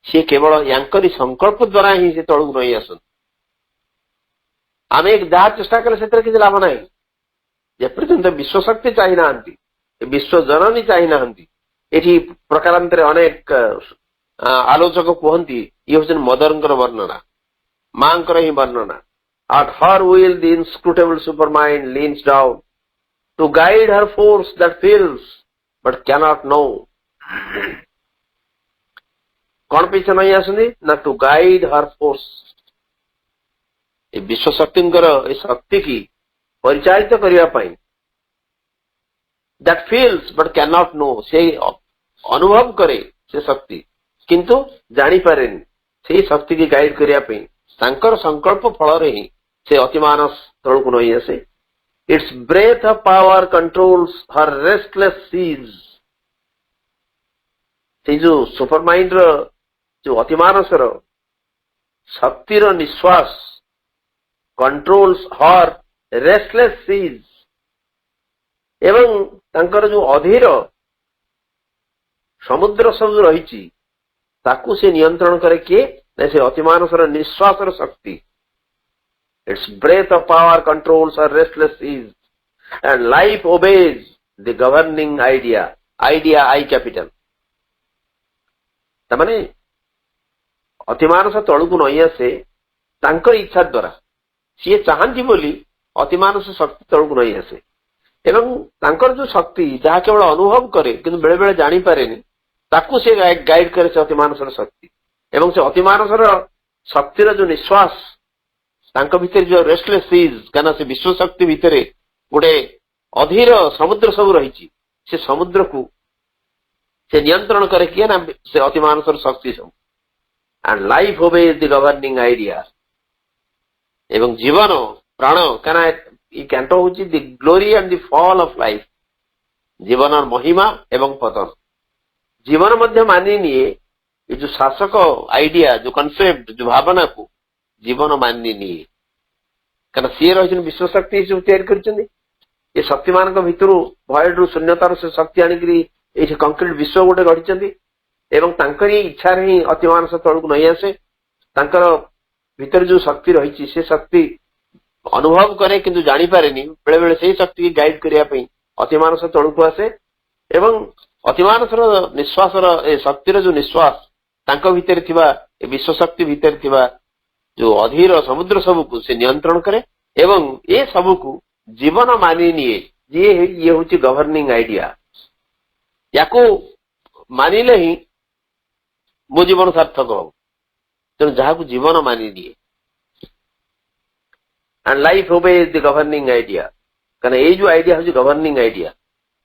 ସିଏ କେବଳ ୟାଙ୍କରି ସଂକଳ୍ପ ଦ୍ୱାରା ହିଁ ସେ ତଳକୁ ନଇଁ ଆସନ୍ତି। ଆମେ ଯାହା ଚେଷ୍ଟା କଲେ ସେଥିରେ କିଛି ଲାଭ ନାହିଁ। ଯେପର୍ଯ୍ୟନ୍ତ ବିଶ୍ୱଶକ୍ତି ଚାହିଁନାହାନ୍ତି, ବିଶ୍ୱ ଜନନୀ ଚାହିଁନାହାନ୍ତି। ଏଠି ପ୍ରକାରାନ୍ତରେ ଅନେକ ଆଲୋଚକ କୁହନ୍ତି ଇଏ ହଉଛନ୍ତି ମଦରଙ୍କର ବର୍ଣ୍ଣନା, ମାଙ୍କର ହିଁ ବର୍ଣ୍ଣନା। At her will the inscrutable supermind leans down to guide her force that feels but cannot know. कौन पीछे नहीं आसुनी ना टू गाइड हर फोर्स, ये विश्व शक्तिंकर ए शक्ति की परिचालित करिया पाई, that feels but cannot know, से अनुभव करे से शक्ति किंतु जानी पारेनी, से शक्ति की गाइड करिया पाई तांकर संकल्प फल रे ही से अतिमानस तळକୁ नई आसे। Its breath of power controls her restless seas, से जो सुपर माइंड रो जो अतिमानस रो शक्ति रो निश्वास कंट्रोल्स हर रेस्टलेस सीज, एवं तांकर जो अधीर समुद्र सब रही ताकू से नियंत्रण करे किए से अतिमानस रो निश्वास रो शक्ति। Its breath of power controls her restless seas and life obeys the governing idea, idea I capital। तमाने अतिमानस तळକୁ नई आसे तांकर इच्छा द्वारा, सी चाहती बोली अतिमानस शक्ति तळକୁ नई आसे एवं तांकर जो शक्ति जहाँ केवल अनुभव करे किंतु बेले बेले जानी पारेनी ताकू से गाइड करे से अतिमानसर शक्ति। एवं से अतिमानसर शक्तिर जो निश्वास तांक भितर जो रेस्टलेस सीज, कहना से विश्व शक्ति भितर गोटे अधीर समुद्र सब रही, से समुद्र को से नियंत्रण करे किए ना से अतिमानसर शक्ति सब। And life obeys the governing idea, एवं जीवन प्राण कहना ये कैंटो होची the glory and the fall of life, जीवन और महिमा एवं पतन। जीवन मध्य मानी निये ये जो शासक आइडिया, जो कॉन्सेप्ट, जो भावना को जीवन मानी निये, कारण सी रही विश्व शक्ति सब तैयारी कर ये शक्ति मान भितर भयड रु शून्यतार से शक्ति आनिकी ये कंक्रीट विश्व गोटे गढ़ी एवं तांकर इच्छा ही अतिमानस तळକୁ नई आसे। तांकर भीतर जो शक्ति रही से शक्ति अनुभव करे किंतु जानी पारेनी, बेले बेले से शक्ति की गाइड करिया पई अतिमानस तळକୁ आसे एवं अतिमानसर निश्वासर शक्तिर जो निश्वास तांक भितर थिबा विश्व शक्ति भितर थिबा जो अधीर समुद्र सबको से नियंत्रण करे एवं ये सबको जीवन मानी निये। ये होची गवर्निंग आइडिया, याको मानिले ही मो जीवन सार्थक हो, तेणु जहाँ को जीवन मानी निये। And life obeys the governing idea, कारण ये जो आइडिया होची गवर्निंग आइडिया,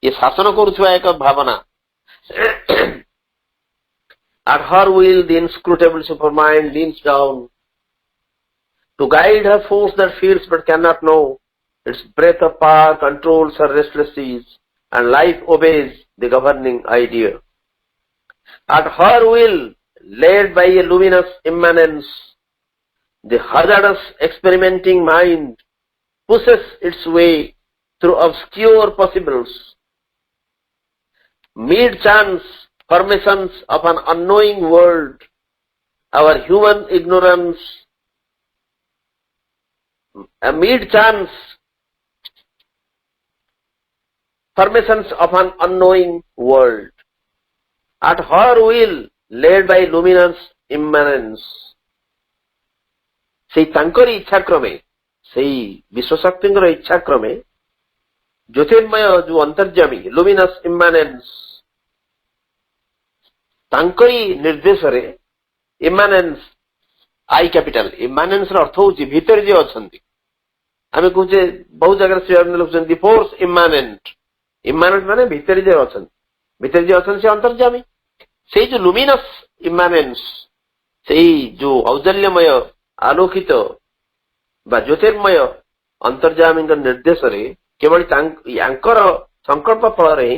ये शासन करुवा एक भावना। At her will the inscrutable supermind leans down to guide her force that feels but cannot know. Its breath of power controls her restless seas, and life obeys the governing idea. At her will, led by a luminous immanence, the hazardous experimenting mind pushes its way through obscure possibles. Mid-chance formations of an unknowing world, our human ignorance, a mid-chance formations of an unknowing world. At her will, led by luminous immanence, से तांकर इच्छा क्रमे, से विश्वशक्ति इच्छा क्रमे ज्योतिर्मय जो अंतर्जामी luminous इम्मानेंस तांकरी निर्देश रे इम्मानेंस आई कैपिटल इम्मानेंस अर्थ होची भीतर जे अछंती आमे कहूचे बहुत जगह से लिखुछंती फोर्स इम्मानेंट इम्मानेंट माने भीतर जे अछंती भीतर जे अछंती से अंतर्जामी से जो लुमिनस इम्मानेंस ସେଇ ଯୋଉ ଔଜଲ୍ୟମୟ ଆଲୋକିତ ବା ଜ୍ୟୋତିର୍ମୟ ଅନ୍ତର୍ଯାମୀଙ୍କ ନିର୍ଦ୍ଦେଶରେ କେବଳ ୟାଙ୍କର ସଂକଳ୍ପ ଫଳରେ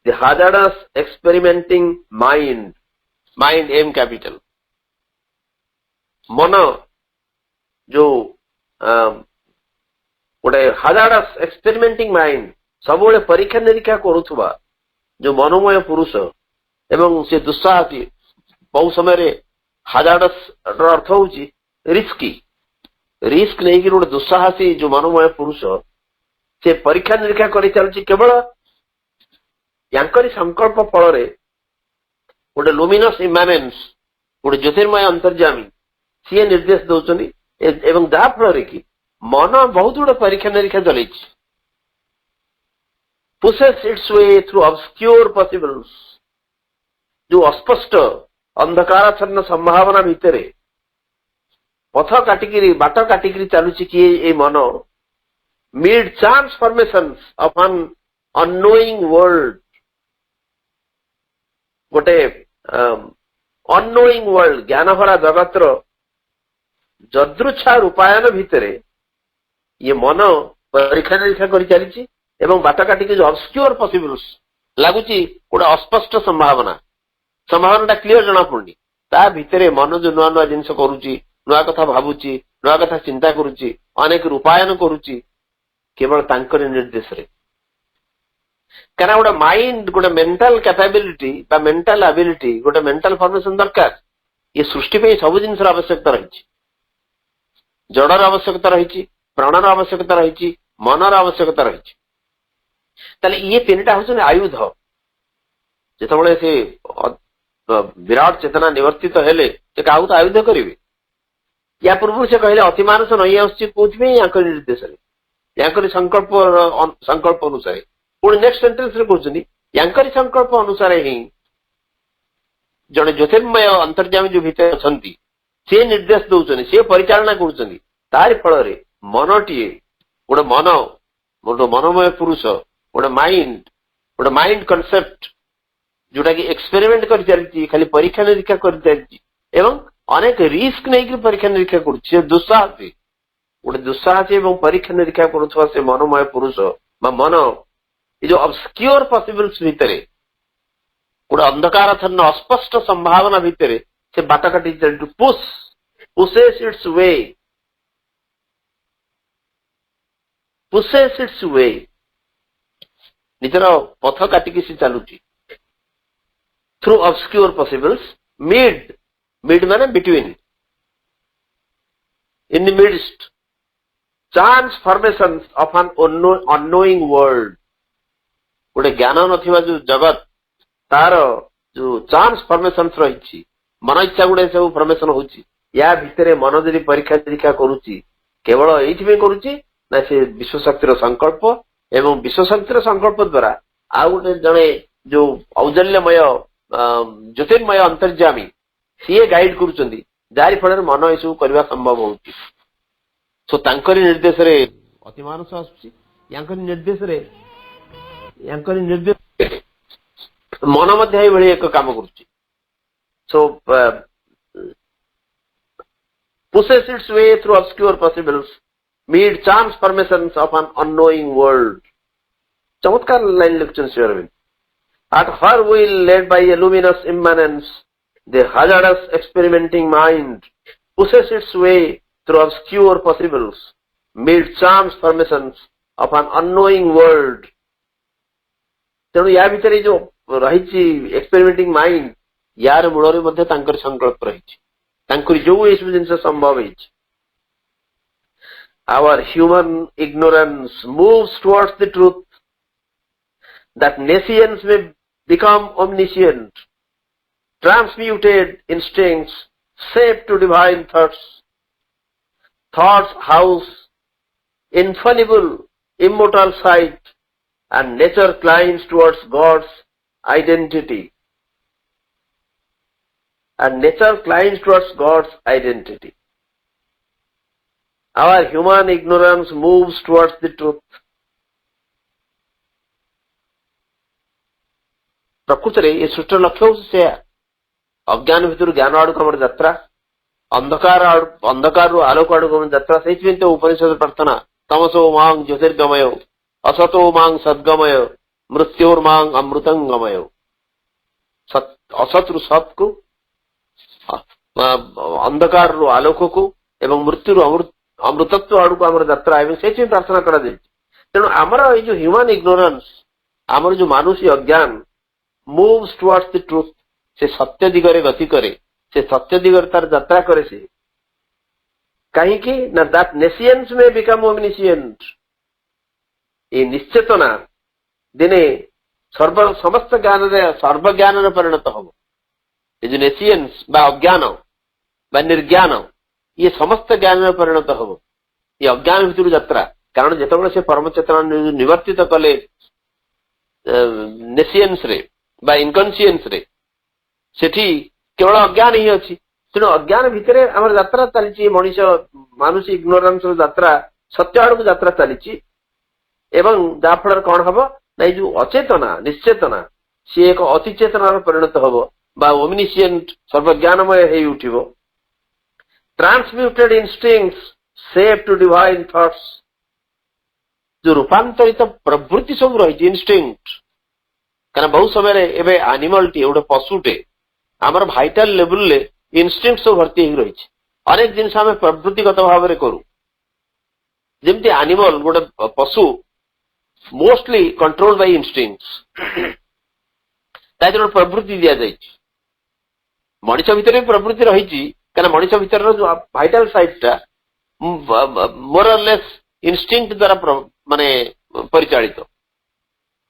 ଦି ହାଜାର୍ଡସ୍ ଏକ୍ସପେରିମେଣ୍ଟିଂ ମାଇଣ୍ଡ ଏମ୍ କ୍ୟାପିଟାଲ ମନ ଯୋଉ ଗୋଟେ ହାଜାର୍ଡସ୍ ଏକ୍ସପେରିମେଣ୍ଟିଂ ମାଇଣ୍ଡ ସବୁବେଳେ ପରୀକ୍ଷା ନିରୀକ୍ଷା କରୁଥିବା ଯୋଉ ମନୋମୟ ପୁରୁଷ ଏବଂ ସେ ଦୁଃସାହସୀ ବହୁ ସମୟରେ ହାଜାର୍ଡସ୍ ର ଅର୍ଥ ହଉଛି ରିସ୍କ ନେଇକି ଗୋଟେ ଦୁଃସାହସୀ ଯୋଉ ମନୋମୟ ପୁରୁଷ ସେ ପରୀକ୍ଷା ନିରୀକ୍ଷା କରି ଚାଲିଛି କେବଳ ୟାଙ୍କରି ସଂକଳ୍ପ ଫଳରେ ଗୋଟେ ଲୁମିନସ୍ ଇମାନେନ୍ସ ଗୋଟେ ଜ୍ୟୋତିର୍ମୟ ଅନ୍ତର୍ଯାମୀ ସିଏ ନିର୍ଦ୍ଦେଶ ଦଉଛନ୍ତି ଏବଂ ଯାହା ଫଳରେ କି ମନ ବହୁତ ଗୁଡେ ପରୀକ୍ଷା ନିରୀକ୍ଷା ଚଲେଇଛି pushes its way through obscure possibles ଯୋଉ ଅସ୍ପଷ୍ଟ ଅନ୍ଧକାରାଚ୍ଛନ୍ନ ସମ୍ଭାବନା ଭିତରେ ପଥ କାଟିକିରି ବାଟ କାଟିକିରି ଚାଲୁଛି କିଏ ଏଇ ମନ mid transformations of an unknowing world ଗୋଟେ unknowing world ଜ୍ଞାନଭରା ଜଗତର ଯଦୃଚ୍ଛା ରୂପାୟନ ଭିତରେ ଇଏ ମନ ପରୀକ୍ଷା ନିରୀକ୍ଷା କରି ଚାଲିଛି ଏବଂ ବାଟ କାଟିକି ଯୋଉ ଅବସ୍କ୍ୟୁର ପସିବଲ୍ସ ଲାଗୁଛି ଗୋଟେ ଅସ୍ପଷ୍ଟ ସମ୍ଭାବନାଟା କ୍ଲିୟର ଜଣା ପଡୁନି ତା ଭିତରେ ମନ ଯୋଉ ନୂଆ ନୂଆ ଜିନିଷ କରୁଛି ନୂଆ କଥା ଭାବୁଛି ନୂଆ କଥା ଚିନ୍ତା କରୁଛି ଅନେକ ରୂପାୟନ କରୁଛି କେବଳ ତାଙ୍କରି ନିର୍ଦ୍ଦେଶରେ କାରଣ ଗୋଟେ ମାଇଣ୍ଡ ଗୋଟେ ମେଣ୍ଟାଲ କ୍ୟାପାବିଲିଟି ବା ମେଣ୍ଟାଲ ଆବିଲିଟି ଗୋଟେ ମେଣ୍ଟାଲ ଫର୍ମେସନ ଦରକାର ଇଏ ସୃଷ୍ଟି ପାଇଁ ସବୁ ଜିନିଷର ଆବଶ୍ୟକତା ରହିଛି ଜଡର ଆବଶ୍ୟକତା ରହିଛି ପ୍ରାଣର ଆବଶ୍ୟକତା ରହିଛି ମନର ଆବଶ୍ୟକତା ରହିଛି ତାହେଲେ ଇଏ ତିନିଟା ହଉଛନ୍ତି ଆୟୁଧ ଯେତେବେଳେ ସେ ବିରାଟ ଚେତନା ନିବର୍ତ୍ତିତ ହେଲେ ସେ କାହାକୁ ତ ଆୟୁଧ କରିବେ ୟା ପୂର୍ବରୁ ସେ କହିଲେ ଅତିମାନସ ନଈ ଆସୁଛି କୋଉଥିପାଇଁ ୟାଙ୍କରି ନିର୍ଦ୍ଦେଶରେ ୟାଙ୍କରି ସଂକଳ୍ପ ଅନୁସାରେ ପୁଣି ନେକ୍ସଟ ସେଣ୍ଟେନ୍ସରେ କହୁଛନ୍ତି ୟାଙ୍କରି ସଂକଳ୍ପ ଅନୁସାରେ ହିଁ ଜଣେ ଜ୍ୟୋତିର୍ମୟ ଅନ୍ତର୍ଯାମୀ ଯୋଉ ଭିତରେ ଅଛନ୍ତି ସେ ନିର୍ଦ୍ଦେଶ ଦଉଛନ୍ତି ସେ ପରିଚାଳନା କରୁଛନ୍ତି ତାରି ଫଳରେ ମନଟିଏ ଗୋଟେ ମନୋମୟ ପୁରୁଷ ଗୋଟେ ମାଇଣ୍ଡ କନସେପ୍ଟ ଯୋଉଟା କି ଏକ୍ସପେରିମେଣ୍ଟ କରି ଚାଲିଛି ଖାଲି ପରୀକ୍ଷା ନିରୀକ୍ଷା କରି ଚାଲିଛି ଏବଂ ଅନେକ ରିସ୍କ ନେଇକି ପରୀକ୍ଷା ନିରୀକ୍ଷା କରୁଛି ସେ ଦୁଃସାହସୀ ଏବଂ ପରୀକ୍ଷା ନିରୀକ୍ଷା କରୁଥିବା ସେ ମନୋମୟ ପୁରୁଷ ବା ମନ ଏ ଯୋଉ ଅବସ୍କ୍ୟୁର ପସିବଲ୍ସ ଭିତରେ ଗୋଟେ ଅନ୍ଧକାରାଚ୍ଛନ୍ନ ଅସ୍ପଷ୍ଟ ସମ୍ଭାବନା ଭିତରେ ସେ ବାଟ କାଟି ଚାଲିଛି pushes its way ନିଜର ପଥ କାଟିକି ସେ ଚାଲୁଛି through obscure possibles mid ମାନେ between in the midst chance formations of an unknowing world ଗୋଟେ ଜ୍ଞାନ ନଥିବା ଯୋଉ ଜଗତ ତାର ଯୋଉ ଚାନ୍ସ ଫର୍ମେସନ୍ସ ରହିଛି ମନ ଇଚ୍ଛା ଗୁଡେ ସବୁ ଫର୍ମେସନ ହଉଛି ୟା ଭିତରେ ମନ ଯଦି ପରୀକ୍ଷା ନିରୀକ୍ଷା କରୁଛି କେବଳ ଏଇଥିପାଇଁ କରୁଛି ନା ସେ ବିଶ୍ୱଶକ୍ତିର ସଂକଳ୍ପ ଏବଂ ବିଶ୍ୱଶକ୍ତିର ସଂକଳ୍ପ ଦ୍ଵାରା ଆଉ ଗୋଟେ ଜଣେ ଯୋଉ ଔଜଲ୍ୟମୟ ଜ୍ୟୋତିର୍ମୟ ଅନ୍ତର୍ଯାମୀ ସିଏ ଗାଇଡ କରୁଛନ୍ତି ଯାରି ଫଳରେ ମନ ଏସବୁ କରିବା ସମ୍ଭବ ହଉଛି ତାଙ୍କରି ନିର୍ଦ୍ଦେଶରେ ଅତିମାନସ ଆସୁଛି ୟାଙ୍କରି ନିର୍ଦ୍ଦେଶରେ ମନ ମଧ୍ୟ ଏଇଭଳି ଏକ କାମ କରୁଛି pushes its way through obscure possibles mid chance formations of an unknowing world ଚମତ୍କାର ଲାଇନ ଲେଖୁଛନ୍ତି Shri Arvind at her will led by a luminous immanence the hazardous experimenting mind pushes its way through obscure possibles mid chance formations of an unknowing world ତେଣୁ ୟା ଭିତରେ ଯୋଉ ରହିଛି ଏକ୍ସପେରିମେଣ୍ଟିଂ mind ୟାର ମୂଳରେ ମଧ୍ୟ ତାଙ୍କର ସଂକଳ୍ପ ରହିଛି ତାଙ୍କରି ଯୋଉ ଏସବୁ ଜିନିଷ ସମ୍ଭବ ହେଇଛି our human ignorance moves towards the truth that nations may become omniscient transmuted instincts shaped to divine thoughts house infallible immortal sight and nature climbs towards God's identity. Our human ignorance moves towards the truth. ପ୍ରକୃତରେ ଏ ସୃଷ୍ଟିର ଲକ୍ଷ୍ୟ ହେଉଛି ସେୟା ଅଜ୍ଞାନ ଭିତରୁ ଜ୍ଞାନ ଆଡକୁ ଆମର ଯାତ୍ରା अंधकार आलोक आड़ यात्रा से तो उपनिषद प्रार्थना तमसो मांग ज्योतिर्गमय असतो मांग सद्गमय मृत्योर्मांग अमृतंगमय असत सत को अंधकार आलोक को एवं मृत्यु अमृतत्व आड़ को आम यात्रा से प्रार्थना करा तेणु आमर ये जो ह्यूमन इग्नोरेंस आमर जो मानुषी अज्ञान मूव्स टुवर्ड्स द ट्रुथ से सत्य दिगरे गति करे से सत्य दिगरे तार यात्रा करे से कहीं ना दैट नेसियंस में बिकम ओमनिशिएंट ये निश्चेतना दिने समस्त ज्ञान सर्वज्ञान परिणत हम ये जो नेसियंस बा अज्ञान बा निर्ज्ञान ये समस्त ज्ञान परिणत हम ये अज्ञान भितर यात्रा कारण जिते से परम चेतना निवर्तित कले नेसियंस रे बा इनकन्सियंस रे सेठी केवल अज्ञान ही अच्छी तेणु अज्ञान भितर आम यात्रा चली मनीष मानुष इग्नोरेंस यात्रा सत्य आड़ को यात्रा चली जहाँफल कौन हम ना जो अचेतना निश्चेतना सी एक अतिचेतनार परिणत हम बा ओमनिशिएंट सर्वज्ञानमय हो उठिब transmuted instincts shape to divine thoughts जो रूपांतरित प्रवृत्ति सब रही इंस्टिंक्ट कारण बहुत समय एवं एनिमल टी गोटे पशुटे आमर भाइटाल लेवल ले इंस्टिंक्ट सब भर्ती हो रही अनेक जिन आम प्रवृत्तिगत भाव में करूँ जमती एनिमल गोटे पशु मोस्टली कंट्रोल बाय इंस्टिंक्ट्स प्रवृत्ति दि जाए मनीष भितर भी प्रवृत्ति रही कारण मनीष भितर जो भाइटाल साइडटा मोरलेस इंस्टिंक्ट द्वारा माने परिचालित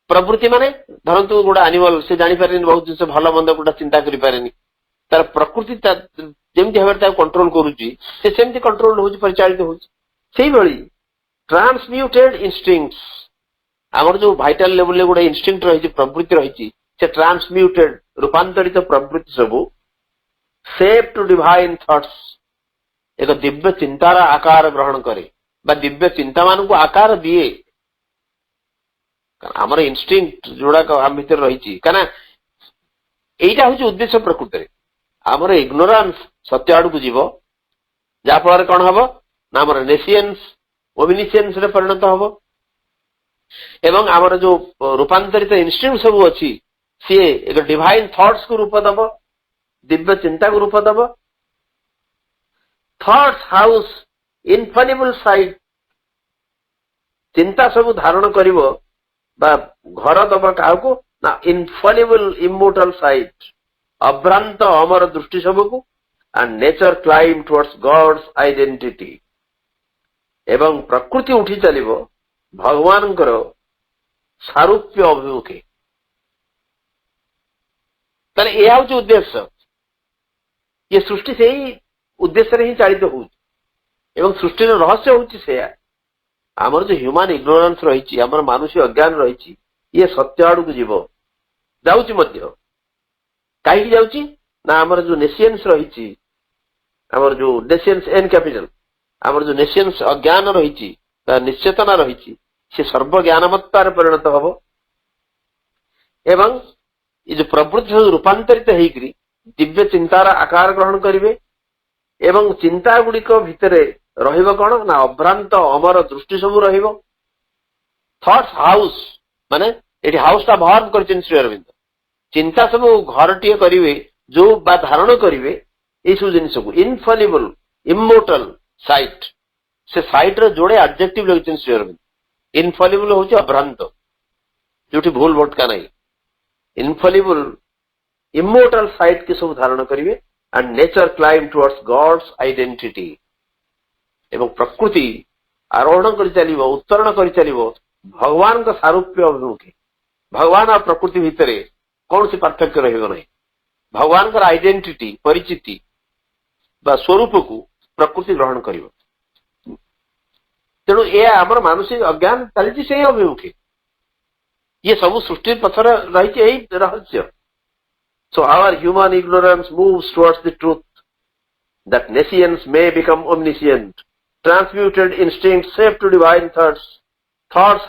प्रवृत्ति माने धरतु गोटे एनिमल से जापर बहुत जिन भल मंद गोटा चिंता करें तार प्रकृति जमी भाव कंट्रोल करुँची कंट्रोल हो परिचालित हो ट्रांसम्यूटेड इंस्टिंक्ट्स आमर जो भाइटाल लेवल गोटे इंस्टिंक्ट रही प्रवृत्ति रही से ट्रांसम्यूटेड रूपांतरित प्रवृत्ति सबू शेप टू डिवाइन थॉट्स एक दिव्य चिंतार आकार ग्रहण करे बा दिव्य चिंता मान को आकार दिए आमर इंस्टिंक्ट जोड़ाक आम भीतर रही यहीटा हूँ उद्देश्य प्रकृति आमर इग्नोरेंस सत्य आड़ को जीव जहाँफल कौन हम ना आमर नेसियंस ओमनिशिएंस रे परिणत हम एवं आमर जो रूपांतरित इंस्टिंक्ट सब अच्छी सी एक डिवाइन थॉट्स को रूप दब दिव्य चिंता को रूप दब थॉट्स हाउस इनफॉलिबल साइट चिंता सब धारण करिव बा घर दब क्या ना इनफॉलिबल इमोर्टल साइट अभ्रांत अमर दृष्टि सबको and nature climb towards God's identity एवं प्रकृति उठी चलिव भगवान सारूप्य अभिमुखे ताले यह हूँ उद्देश्य ये सृष्टि से ही उद्देश्य ही चालित हो सृष्टि रहस्य हूँ आमर जो ह्यूमन इग्नोरेंस रही आमर मानुषी अज्ञान रही ये सत्य आड़ को जीव जाऊँगी कहीं जाऊँगी ना आमर जो नेसियंस रही आमर जो नेसियंस एन कैपिटल आमर जो नेसियंस अज्ञान रही निश्चेतना रही से सर्वज्ञानमत्तार परिणत हम एवं ये जो प्रवृत्ति रूपांतरित होकर दिव्य चिंतार आकार ग्रहण करेंगे एवं चिंता गुड़िक भितर रहिबो कौन ना अभ्रांत अमर दृष्टि सब रहिबो थॉट्स हाउस माने एटी हाउस ता भर्व करछन श्री अरविंद चिंता सब घर टीए करिवे जो बा धारण करिवे ए सब जिनिस को इनफॉलिबल इमोर्टल साइट से साइट रे जोड़े एडजेक्टिव लगिछन श्री अरविंद इनफॉलिबल होची अभ्रांत जोटी भूल भटका नहीं इनफॉलिबल इमोर्टल साइट के सब धारण करिवे and nature climb towards God's identity एवं प्रकृति आरोहण कर चलिव उत्तरण कर चलिव भगवान का सारूप्य अभिमुखे भगवान और प्रकृति भितर कौन सी पार्थक्य रहिबो नहीं भगवान का आइडेंटिटी परिचिति बा स्वरूप को प्रकृति ग्रहण करिव तेणु ये आमर मानसिक अज्ञान चली से अभिमुखे ये सब सृष्टि पथर रही यही रहस्य so our human ignorance moves towards the truth that nescience may become omniscient transmuted instincts shape to divine thoughts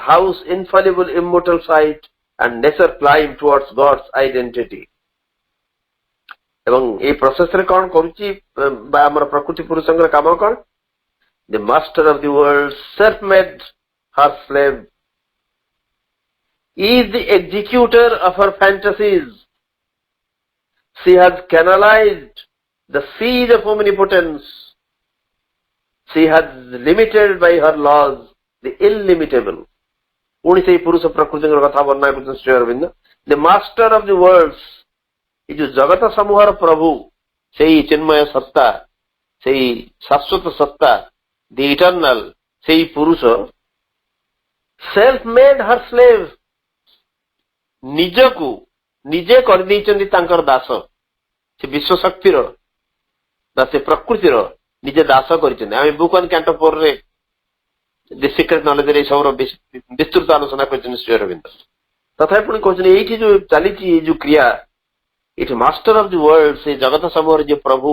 house infallible immortal sight and nature climb towards God's identity ଏବଂ এই ପ୍ରୋସେସ ରେ କଣ କରୁଛି ବା ଆମର ପ୍ରକୃତି ପୁରୁଷଙ୍କର କାମ କଣ? The master of the world, self-made her slave, is the executor of her fantasies. She has canalized the seed of omnipotence. She has limited by her laws the illimitable. पुणी से पुरुष प्रकृति कथा वर्णना कर Shri Arvind. The master of the worlds, ये जो जगत समूहर प्रभु से ही चिन्मय सत्ता, से ही शाश्वत सत्ता, the eternal, से ही पुरुष self made her slave, ନିଜକୁ ନିଜେ କରିଦେଇଛନ୍ତି ତାଙ୍କର ଦାସ. ସେ ବିଶ୍ୱ ଶକ୍ତିର ବା ସେ ପ୍ରକୃତିର ନିଜେ ଦାସ କରିଛନ୍ତି. ଆମେ ବୁକ୍ ଅନ୍ କ୍ୟାଣ୍ଟୋ 4 ରେ ଦି ସିକ୍ରେଟ ନଲେଜ ରେ ସବୁର ବିସ୍ତୃତ ଆଲୋଚନା କରିଛନ୍ତି ଶ୍ରୀ ଅରବିନ୍ଦ. ତଥାପି ପୁଣି କହୁଛନ୍ତି ଏଇଠି ଯୋଉ ଚାଲିଛି ଏଇ ଯୋଉ କ୍ରିୟା, ଏଇଠି ମାଷ୍ଟର ଅଫ ଦି ୱାର୍ଲଡ, ସେ ଜଗତ ସମୂହର ଯେ ପ୍ରଭୁ,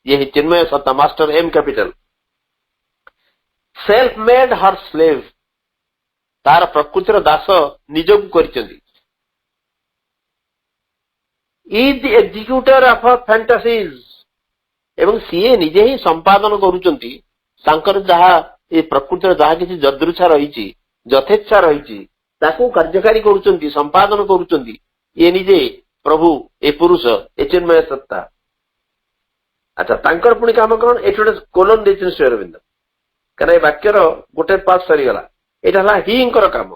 ଇଏ ଚିନ୍ମୟ ସତ୍ତା, master M capital, self made her slave, ତାର ପ୍ରକୃତିର ଦାସ ନିଜକୁ କରିଛନ୍ତି. is the executor of her fantasies, ଏବଂ ସିଏ ନିଜେ ହିଁ ସମ୍ପାଦନ କରୁଛନ୍ତି ତାଙ୍କର ଯାହା ଏ ପ୍ରକୃତିର ଯାହା କିଛି ଯଦୃଚ୍ଛା ରହିଛି, ଯଥେଚ୍ଛା ରହିଛି, ତାକୁ କାର୍ଯ୍ୟକାରୀ କରୁଛନ୍ତି, ସମ୍ପାଦନ କରୁଛନ୍ତି ଇଏ ନିଜେ ପ୍ରଭୁ, ଏ ପୁରୁଷ, ଏ ଚିନ୍ମୟ ସତ୍ତା. ଆଚ୍ଛା, ତାଙ୍କର ପୁଣି କାମ କଣ? ଏଠି ଗୋଟେ କୋଲନ ଦେଇଛନ୍ତି ଶ୍ରୀ ଅରବିନ୍ଦ, କାରଣ ଏ ବାକ୍ୟର ଗୋଟେ ପାର୍ଟ ସରିଗଲା. ଏଇଟା ହେଲା ହିଙ୍କର କାମ,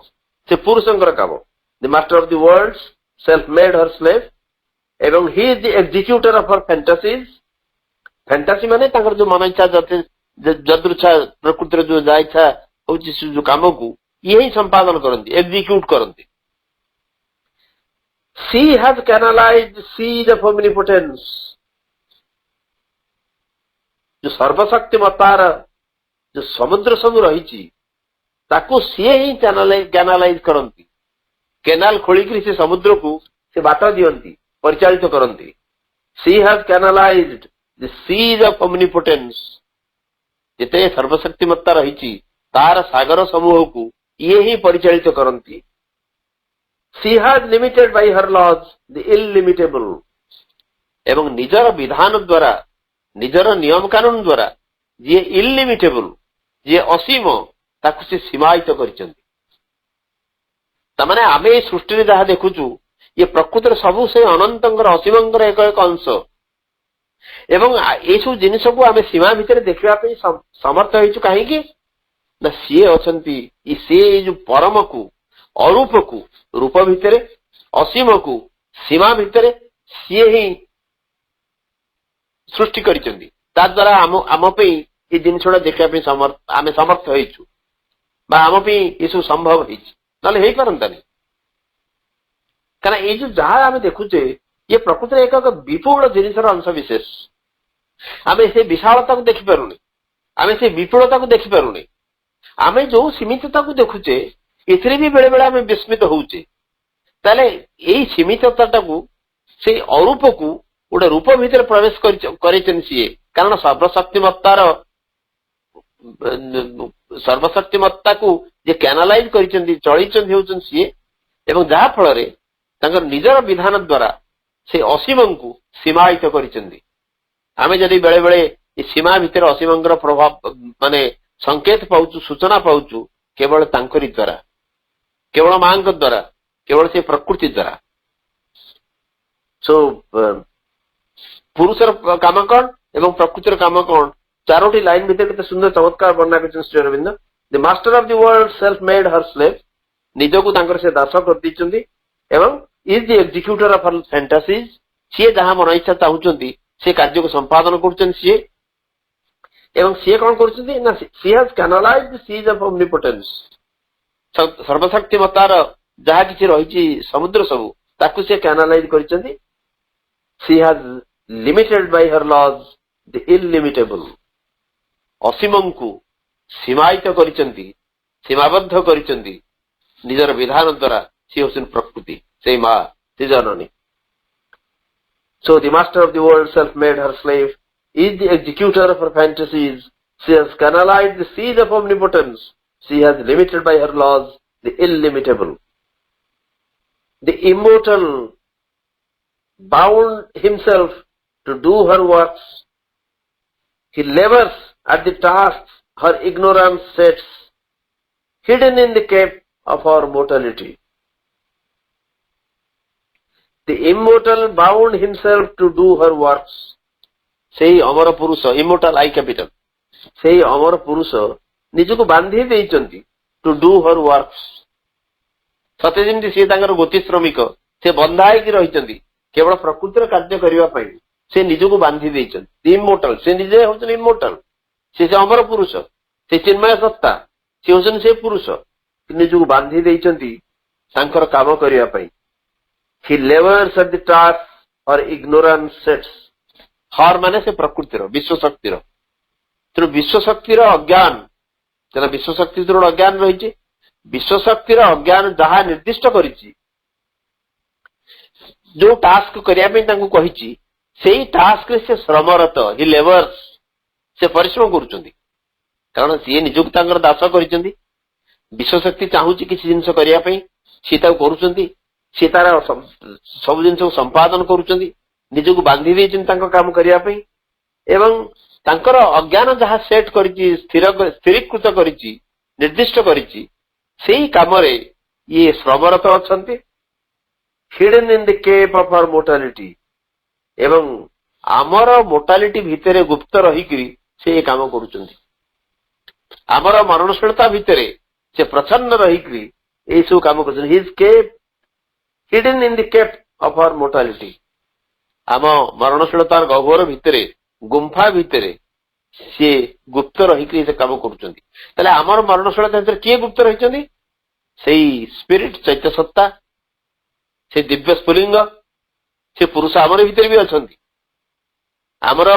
ସେ ପୁରୁଷଙ୍କର କାମ. The master of the world, self made her slave, ଏବଂ he is the executor of her fantasies. Fantasy ମାନେ ତାଙ୍କର ଯୋଉ ମନ ଇଚ୍ଛା, ଯଦୃଚ୍ଛା, ପ୍ରକୃତିର ଯୋଉ ଯାହା ଇଚ୍ଛା ହଉଛି ସେ ଯୋଉ କାମକୁ ଇଏ ହିଁ ସମ୍ପାଦନ କରନ୍ତି, ଏକ୍ଜିକ୍ୟୁଟ କରନ୍ତି. She has canalized the seed of omnipotence. ଯୋଉ ସର୍ବଶକ୍ତି ମତାର ଯୋଉ ସମୁଦ୍ର ସବୁ ରହିଛି ତାକୁ ସିଏ ହିଁ କ୍ୟାନାଲାଇଜ କରନ୍ତି. କେନାଲ ଖୋଳିକିରି ସେ ସମୁଦ୍ରକୁ ସେ ବାଟ ଦିଅନ୍ତି, ପରିଚାଳିତ କରନ୍ତି. She has canalized the seed of omnipotence. ଯେତେ ସର୍ବଶକ୍ତିମତ୍ତା ରହିଛି ତାର ସାଗର ସମୂହକୁ ଇଏ ହିଁ ପରିଚାଳିତ କରନ୍ତି. She has limited by her laws the illimitable. ଏବଂ ନିଜର ବିଧାନ ଦ୍ୱାରା, ନିଜର ନିୟମ କାନୁନ ଦ୍ୱାରା ଯିଏ illimitable, ଯିଏ ଅସୀମ, ତାକୁ ସେ ସୀମାୟିତ କରିଛନ୍ତି. ତାମାନେ ଆମେ ଏଇ ସୃଷ୍ଟିରେ ଯାହା ଦେଖୁଛୁ ଇଏ ପ୍ରକୃତରେ ସବୁ ସେ ଅନନ୍ତଙ୍କର, ଅସୀମଙ୍କର ଏକ ଏକ ଅଂଶ. ଏବଂ ଏଇସବୁ ଜିନିଷକୁ ଆମେ ସୀମା ଭିତରେ ଦେଖିବା ପାଇଁ ସମର୍ଥ ହେଇଛୁ. କାହିଁକି ନା ସିଏ ଅଛନ୍ତି, ସିଏ ଏଇ ଯୋଉ ପରମକୁ, ଅରୂପକୁ ରୂପ ଭିତରେ, ଅସୀମକୁ ସୀମା ଭିତରେ ସିଏ ହିଁ ସୃଷ୍ଟି କରିଛନ୍ତି. ତା ଦ୍ୱାରା ଆମ ପାଇଁ ଏ ଜିନିଷଟା ଦେଖିବା ପାଇଁ ଆମେ ସମର୍ଥ ହେଇଛୁ, ବା ଆମ ପାଇଁ ଏସବୁ ସମ୍ଭବ ହେଇଛି, ନହେଲେ ହେଇପାରନ୍ତାନି. କାରଣ ଏଇ ଯୋଉ ଯାହା ଆମେ ଦେଖୁଛେ ଇଏ ପ୍ରକୃତିରେ ଏକ ଏକ ବିପୁଳ ଜିନିଷର ଅଂଶ ବିଶେଷ. ଆମେ ସେ ବିଶାଳତାକୁ ଦେଖିପାରୁନି, ଆମେ ସେ ବିପୁଳତାକୁ ଦେଖିପାରୁନି. ଆମେ ଯୋଉ ସୀମିତତାକୁ ଦେଖୁଛେ ଏଥିରେ ବି ବେଳେ ବେଳେ ଆମେ ବିସ୍ମିତ ହଉଛେ. ତାହେଲେ ଏଇ ସୀମିତତାଟାକୁ, ସେଇ ଅରୂପକୁ ଗୋଟେ ରୂପ ଭିତରେ ପ୍ରବେଶ କରିଛନ୍ତି ସିଏ. କାରଣ ସର୍ବଶକ୍ତିମତ୍ତାକୁ ଯେ କ୍ୟାନାଲାଇଜ କରିଛନ୍ତି, ଚଳେଇଛନ୍ତି ହେଉଛନ୍ତି ସିଏ. ଏବଂ ଯାହା ଫଳରେ ତାଙ୍କର ନିଜର ବିଧାନ ଦ୍ୱାରା ସେ ଅସୀମଙ୍କୁ ସୀମାୟିତ କରିଛନ୍ତି. ଆମେ ଯଦି ବେଳେ ବେଳେ ଏ ସୀମା ଭିତରେ ଅସୀମଙ୍କର ପ୍ରଭାବ ମାନେ ସଂକେତ ପାଉଛୁ, ସୂଚନା ପାଉଛୁ କେବଳ ତାଙ୍କରି ଦ୍ୱାରା, କେବଳ ମାଙ୍କ ଦ୍ୱାରା, କେବଳ ସେ ପ୍ରକୃତି ଦ୍ୱାରା. ସୋ ପୁରୁଷର କାମ କଣ ଏବଂ ପ୍ରକୃତିର କାମ କଣ, ଚାରୋଟି ଲାଇନ ଭିତରେ କେତେ ସୁନ୍ଦର ଚମତ୍କାର ବର୍ଣ୍ଣନା କରିଛନ୍ତି Shri Aurobindo. The master of the world self made her slave, ନିଜକୁ ତାଙ୍କର ସେ ଦାସ କରିଦେଇଛନ୍ତି. ଏବଂ is the executor of her ଫ୍ୟାଣ୍ଟାସିଜ, ସିଏ ଯାହା ମନ ଇଚ୍ଛା ଚାହୁଁଛନ୍ତି ସେ କାର୍ଯ୍ୟକୁ ସମ୍ପାଦନ କରୁଛନ୍ତି ସିଏ. ଏବଂ ସିଏ କଣ କରୁଛନ୍ତି ନା, she has canalized the seas of omnipotence. ସର୍ବଶକ୍ତିମତାର ଯାହା କିଛି ରହିଛି ସମୁଦ୍ର ସବୁ, ତାକୁ ସେ କ୍ୟାନାଲାଇଜ କରିଛନ୍ତି. She has limited by her laws the illimitable. ଅସୀମଙ୍କୁ ସୀମାୟିତ କରିଛନ୍ତି, ସୀମାବଦ୍ଧ କରିଛନ୍ତି ନିଜର ବିଧାନ ଦ୍ୱାରା. ସିଏ ହେଉଛନ୍ତି ପ୍ରକୃତି, ସେଇ ମା, ସେ ଜନନୀ. So the master of the world, self-made her slave, is the executor of her fantasies. She has canalized the seed of omnipotence. She has limited by her laws the illimitable. The immortal bound himself to do her works. He labors at the tasks her ignorance sets, hidden in the cave of our mortality. The immortal bound himself to do her works. ସେହି ଅମର ପୁରୁଷ, immortal I capital, ସେହି ଅମର ପୁରୁଷ ନିଜକୁ ବାନ୍ଧି ଦେଇଛନ୍ତି to do her works. ସତେ ଯେମିତି ସିଏ ତାଙ୍କର ଗୋତି ଶ୍ରମିକ, ସେ ବନ୍ଧା ହେଇକି ରହିଛନ୍ତି କେବଳ ପ୍ରକୃତିର କାର୍ଯ୍ୟ କରିବା ପାଇଁ। ସେ ନିଜକୁ ବାନ୍ଧି ଦେଇଛନ୍ତି। immortal, ସେ ନିଜେ ହଉଛନ୍ତି immortal, ସେ ଅମର ପୁରୁଷ, ସେ ଚିନ୍ମୟ ସତ୍ତା, ସେ ହଉଛନ୍ତି ସେ ପୁରୁଷ, ନିଜକୁ ବାନ୍ଧି ଦେଇଛନ୍ତି ତାଙ୍କର କାମ କରିବା ପାଇଁ। He labors at the task or ignorance sets. हर माने से प्रकृतिर विश्व शक्तिर, तेणु विश्व शक्तिर अज्ञान, तेना विश्व शक्ति दृढ़ अज्ञान रही, विश्व शक्तिर अज्ञान जहाँ निर्दिष्ट करिछि, जो टास्क करने कही से टास्क से श्रमरत, हि लेबर्स, से परिश्रम करुचंदी, कारण सी निजुक दास कर विश्वशक्ति चाहूची किसी जिनस करने सी करुचंदी, सी तार सब जिन संपादन करुचंदी, निजको बांधी देइछन काम करने एवं तांकर अज्ञान जहाँ सेट करिछि, स्थिरीकृत करिछि, निर्दिष्ट करिछि, सेही काम रे ये श्रमरत अछंती, hidden in the cave of our mortality, एवं आमर मोर्टालिटी भितरे गुप्त रहिकरी से काम करुचंती। आमर मरणशीलता भितरे से प्रचंड रहिकरी ए सब काम करुचंती। His cave hidden in the cave of our mortality, आम मरणशीलतार गह्वर भितरे, गुंफा भितरे सी गुप्त रहिकरी से काम करुचंती। ताले आमर मरणशीलता भितरे किए गुप्त रहिचंती? सेही स्पिरिट, चैत्य सत्ता, से दिव्य स्फुलिंग, से पुरुष आमर भितर भी अछंती। आमर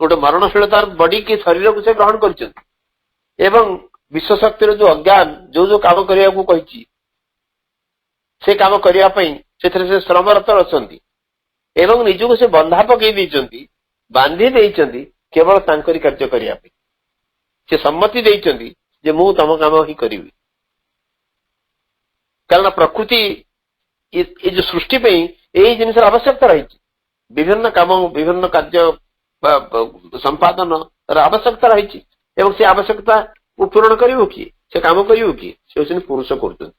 गोटे मरणशीलतार बॉडी के शरीर को से ग्रहण करिसंती एवं विश्व शक्तिर जो अज्ञान जो काम करिया को कहिछि से काम करिया पई सेथरे से श्रमरत अछंती एवं निजको से बंधा पकई दैचंती, बांधी दैचंती केवल तांकरी कार्य करिया पई। से सम्मति दैचंती जे मु तम काम ही करिवि, कारण प्रकृति ये जो सृष्टि पे यही जिन आवश्यकता रही, विभिन्न काम विभिन्न कार्य संपादन आवश्यकता रही, से आवश्यकता को पूरण करिवो किए, से काम करिवो किए? से होछन पुरुष करछन,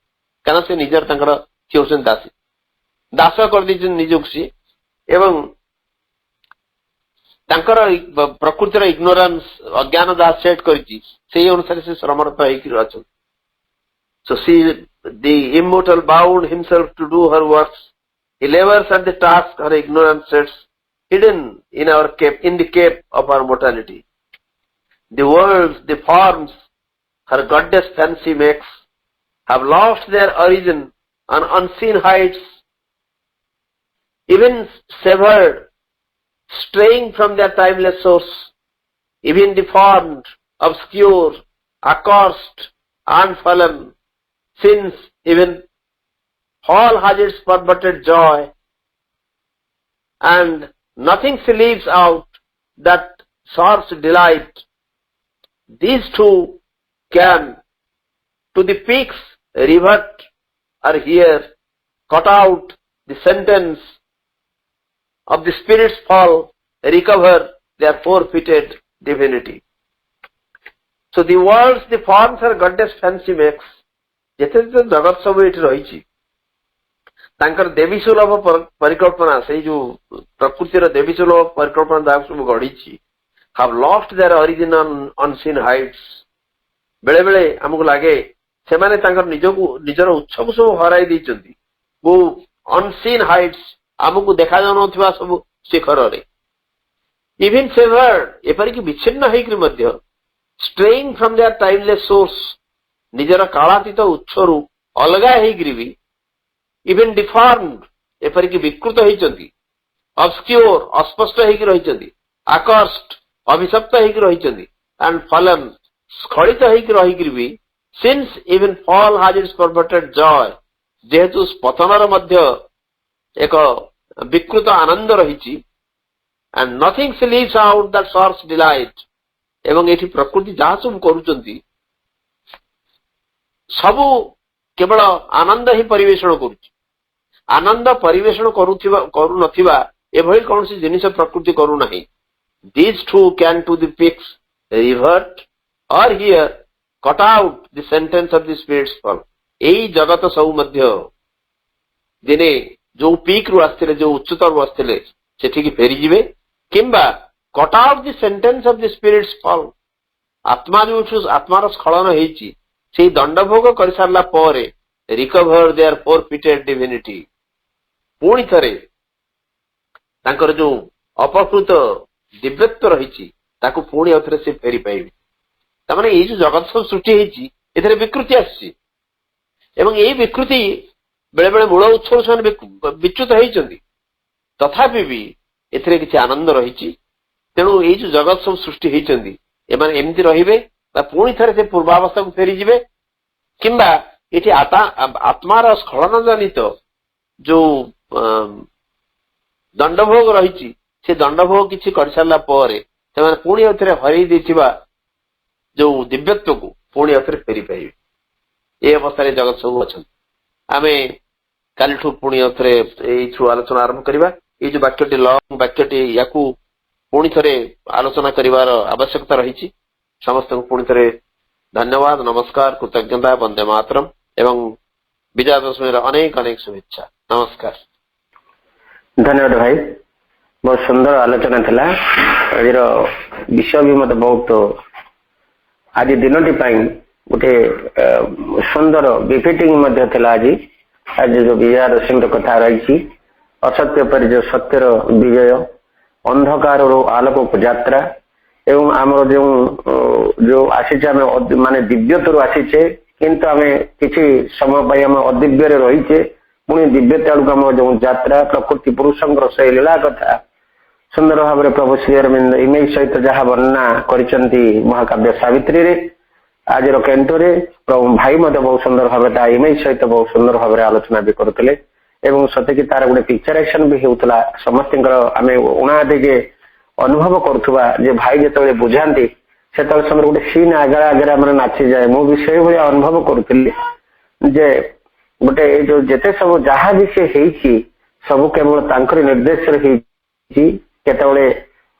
कारण से निजर तांकर से होछन दासी, दास कर दैछन निजक से, एवं तांकर प्रकृतिर इग्नोरेंस अज्ञान जहाँ सेट करिछि सेही अनुसार से श्रमरत होइकि अछन। So see, the immortal bound himself to do her works. He labors at the task her ignorance sets, hidden in our cave, in the cave of our mortality. The worlds, the forms her goddess fancy makes, have lost their origin on unseen heights, even severed, straying from their timeless source, even deformed, obscure, accursed, and fallen. Since even all has its perverted joy, and nothing leaves out that source delight, these two can to the peaks revert, or here cut out the sentence of the spirit's fall, recover their forfeited divinity. So the worlds, the forms her goddess fancy makes, ଯେତେ ଜଗତ ସବୁ ଏଠି ରହିଛି ତାଙ୍କର ଦେବୀ ସୁଲଭ ପରିକଳ୍ପନା, ସେଇ ଯୋଉ ପ୍ରକୃତିର ଦେବୀ ସୁଲଭ ପରିକଳ୍ପନା ଯାହା ସବୁ ଗଢିଛି, have lost their origin on unseen heights. ବେଳେ ବେଳେ ଆମକୁ ଲାଗେ ସେମାନେ ତାଙ୍କର ନିଜର ଉତ୍ସକୁ ସବୁ ହରାଇ ଦେଇଛନ୍ତି କୋଉ unseen heights, ଆମକୁ ଦେଖାଯାଉନଥିବା ସବୁ ଶିଖରରେ। even severed, ଏପରିକି ବିଚ୍ଛିନ୍ନ ହେଇକରି ମଧ୍ୟ straying from their timeless source, निजर कालातीत उत्सरू अलगा भी, इवन डिफॉर्म्ड, एपरिक विकृत होती, ऑब्स्क्योर, अस्पष्ट होती, आकर्ष्ट, अभिशप्त होती, एंड फलन, स्खलित होकर भी, since even fall has its perverted Joy, जेहेतु पतनर मध्य एक विकृत आनंद रही, and nothing leaves out that source delight, एवं एठी प्रकृति जहाँ सब करूचंती सबु केवल आनंद ही परिवेषण करुछि, आनंद परिवेषण करू नथिबा एभली कौन सी जिनिस प्रकृति करू नहीं these two can to the peaks revert or here cut out the sentence of the spirit's fall एई जगत सब मध्य दिने जो पीक रु आस्थिले जो उच्चतर रु आस्थिले सेठी फेरी जिवे किंबा cut out the sentence of the spirit's fall आत्मा जो आत्मार स्खलन होईची से दंडभोग कर सारला परे रिकवर देयर फोरफिटेड डिविनिटी पुणी थरे तांकर जो अपकृत दिव्यत्व रही ताकू पुणी अथरे से फेरी पाइबे तामाने ये जो जगत सब सृष्टि होईची एथरे विकृति आसी एवं यही विकृति बेले बेले मूल उत्सव से विच्युत होईचंदी तथापि भी एथरे किछि आनंद रही तेणु ये जो जगत सब सृष्टि होईचंदी एमाने एमती रहिबे बा पुणी थरे से पूर्वावस्था को फेरी जिवे किंबा ये आत्मार स्खलन जनित जो दंडभोग रही से दंडभोग किसी कर सारा पर पुणी अथरे हरई देथिबा जो दिव्यत्व को पुणी अथरे फेरी पाइबे ये अवस्था जगत सब अच्छा आम काली पुणी अथरे आलोचना आरंभ करवा ये जो वाक्यटी लंग वाक्यटी या पुणी थे आलोचना कर आवश्यकता रही समस्त पुणी थे धन्यवाद नमस्कार कृतज्ञता वंदे मातरम एवं विजया दशमी अनेक अनेक शुभेच्छा नमस्कार धन्यवाद भाई बहुत सुंदर आलोचना थिला आज विषय भी मत बहुत आज दिनटी गोटे सुंदर बिफिटिंग आज जो विजया दशमी कथा रही असत्य पर जो सत्यर विजय अंधकार आलोक को यात्रा एवं आमर जो आसीचे माने दिव्यतर आसीचे किंतु आम किसी समय आम अदिव्य रहीचे पुणी दिव्यता आम जो यात्रा प्रकृति पुरुषंकर से लीला कथा सुंदर भाव में प्रभु श्री अरविंद इमेज सहित जहाँ वर्णना कर महाकाव्य सावित्री रे आज कैंटोरे प्रभु भाई मत बहुत सुंदर भाव इमेज सहित बहुत सुंदर भाव आलोचना भी करते सतकी तार गोटे पिक्चरेक्शन भी होता समस्त आम उणा जे अनुभव करुवा जे भाई जो बुझाती से समय गोटे सीन आगे आगे आम नाची जाए मुझे से भाई अनुभव करुली जे गोटे जो जेते सब जहाँ भी से सब केवल तांकर निर्देश केतबले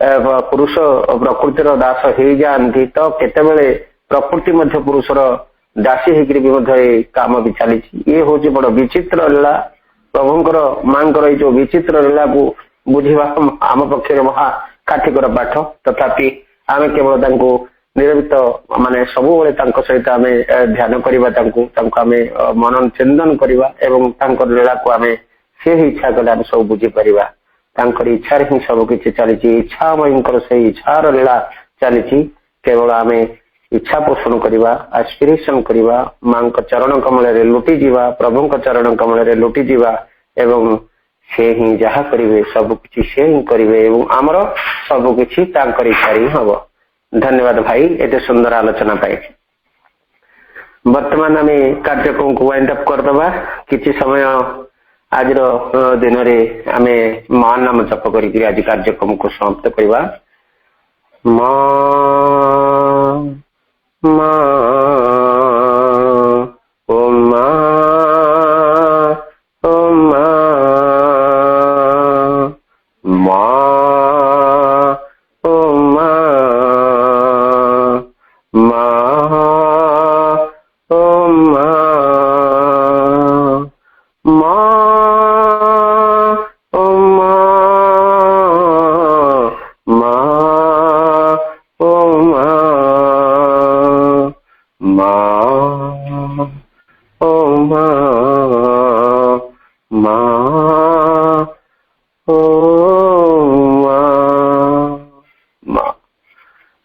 पुरुष प्रकृतिर दास हो जाती तो केतबले प्रकृति मध्य पुरुषर दासी होकर काम भी चली ये हूँ बड़ विचित्र लीला प्रभुंकर मांकर जो विचित्र लीला को बुझा आम पक्षर महा काठिकर पाठ तथापि आम केवल निरबित माने सब सहित आम ध्यान करवा मनन चिंतन करवा लीला को आम से ही इच्छा कले आम सब बुझीपर इच्छा ही सब किसी चली इच्छा मयकर से इच्छार लीला चली केवल आम इच्छा पोषण करवा एस्पिरेशन करवा मां चरण कमल रे लुटी जीवा प्रभु चरण कमल रे लुटी जीवा एवं से ही जहा करिवे सब किछि से ही करिवे एवं आमर सब किछि इच्छा ही हबो धन्यवाद भाई एते सुंदर आलोचना पाई वर्तमान आम कार्यक्रम को वाइंड अप करदबा किछि समय आज दिन रे आम मां नाम जप करी आज कार्यक्रम को समाप्त करवा मां ओम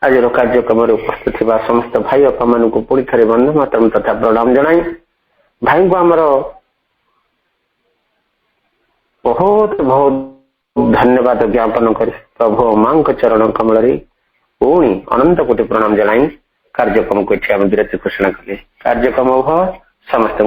आज कार्यक्रम उपस्थित थी समस्त भाई बापा मान पुणी थे बंधु मातरम तथा प्रणाम जनाई भाई को आमर बहुत बहुत धन्यवाद ज्ञापन कर प्रभु मां चरण कमल पुणी अनंत कोटि प्रणाम जनाई कार्यक्रम को विरति घोषणा कले कार्यक्रम समस्त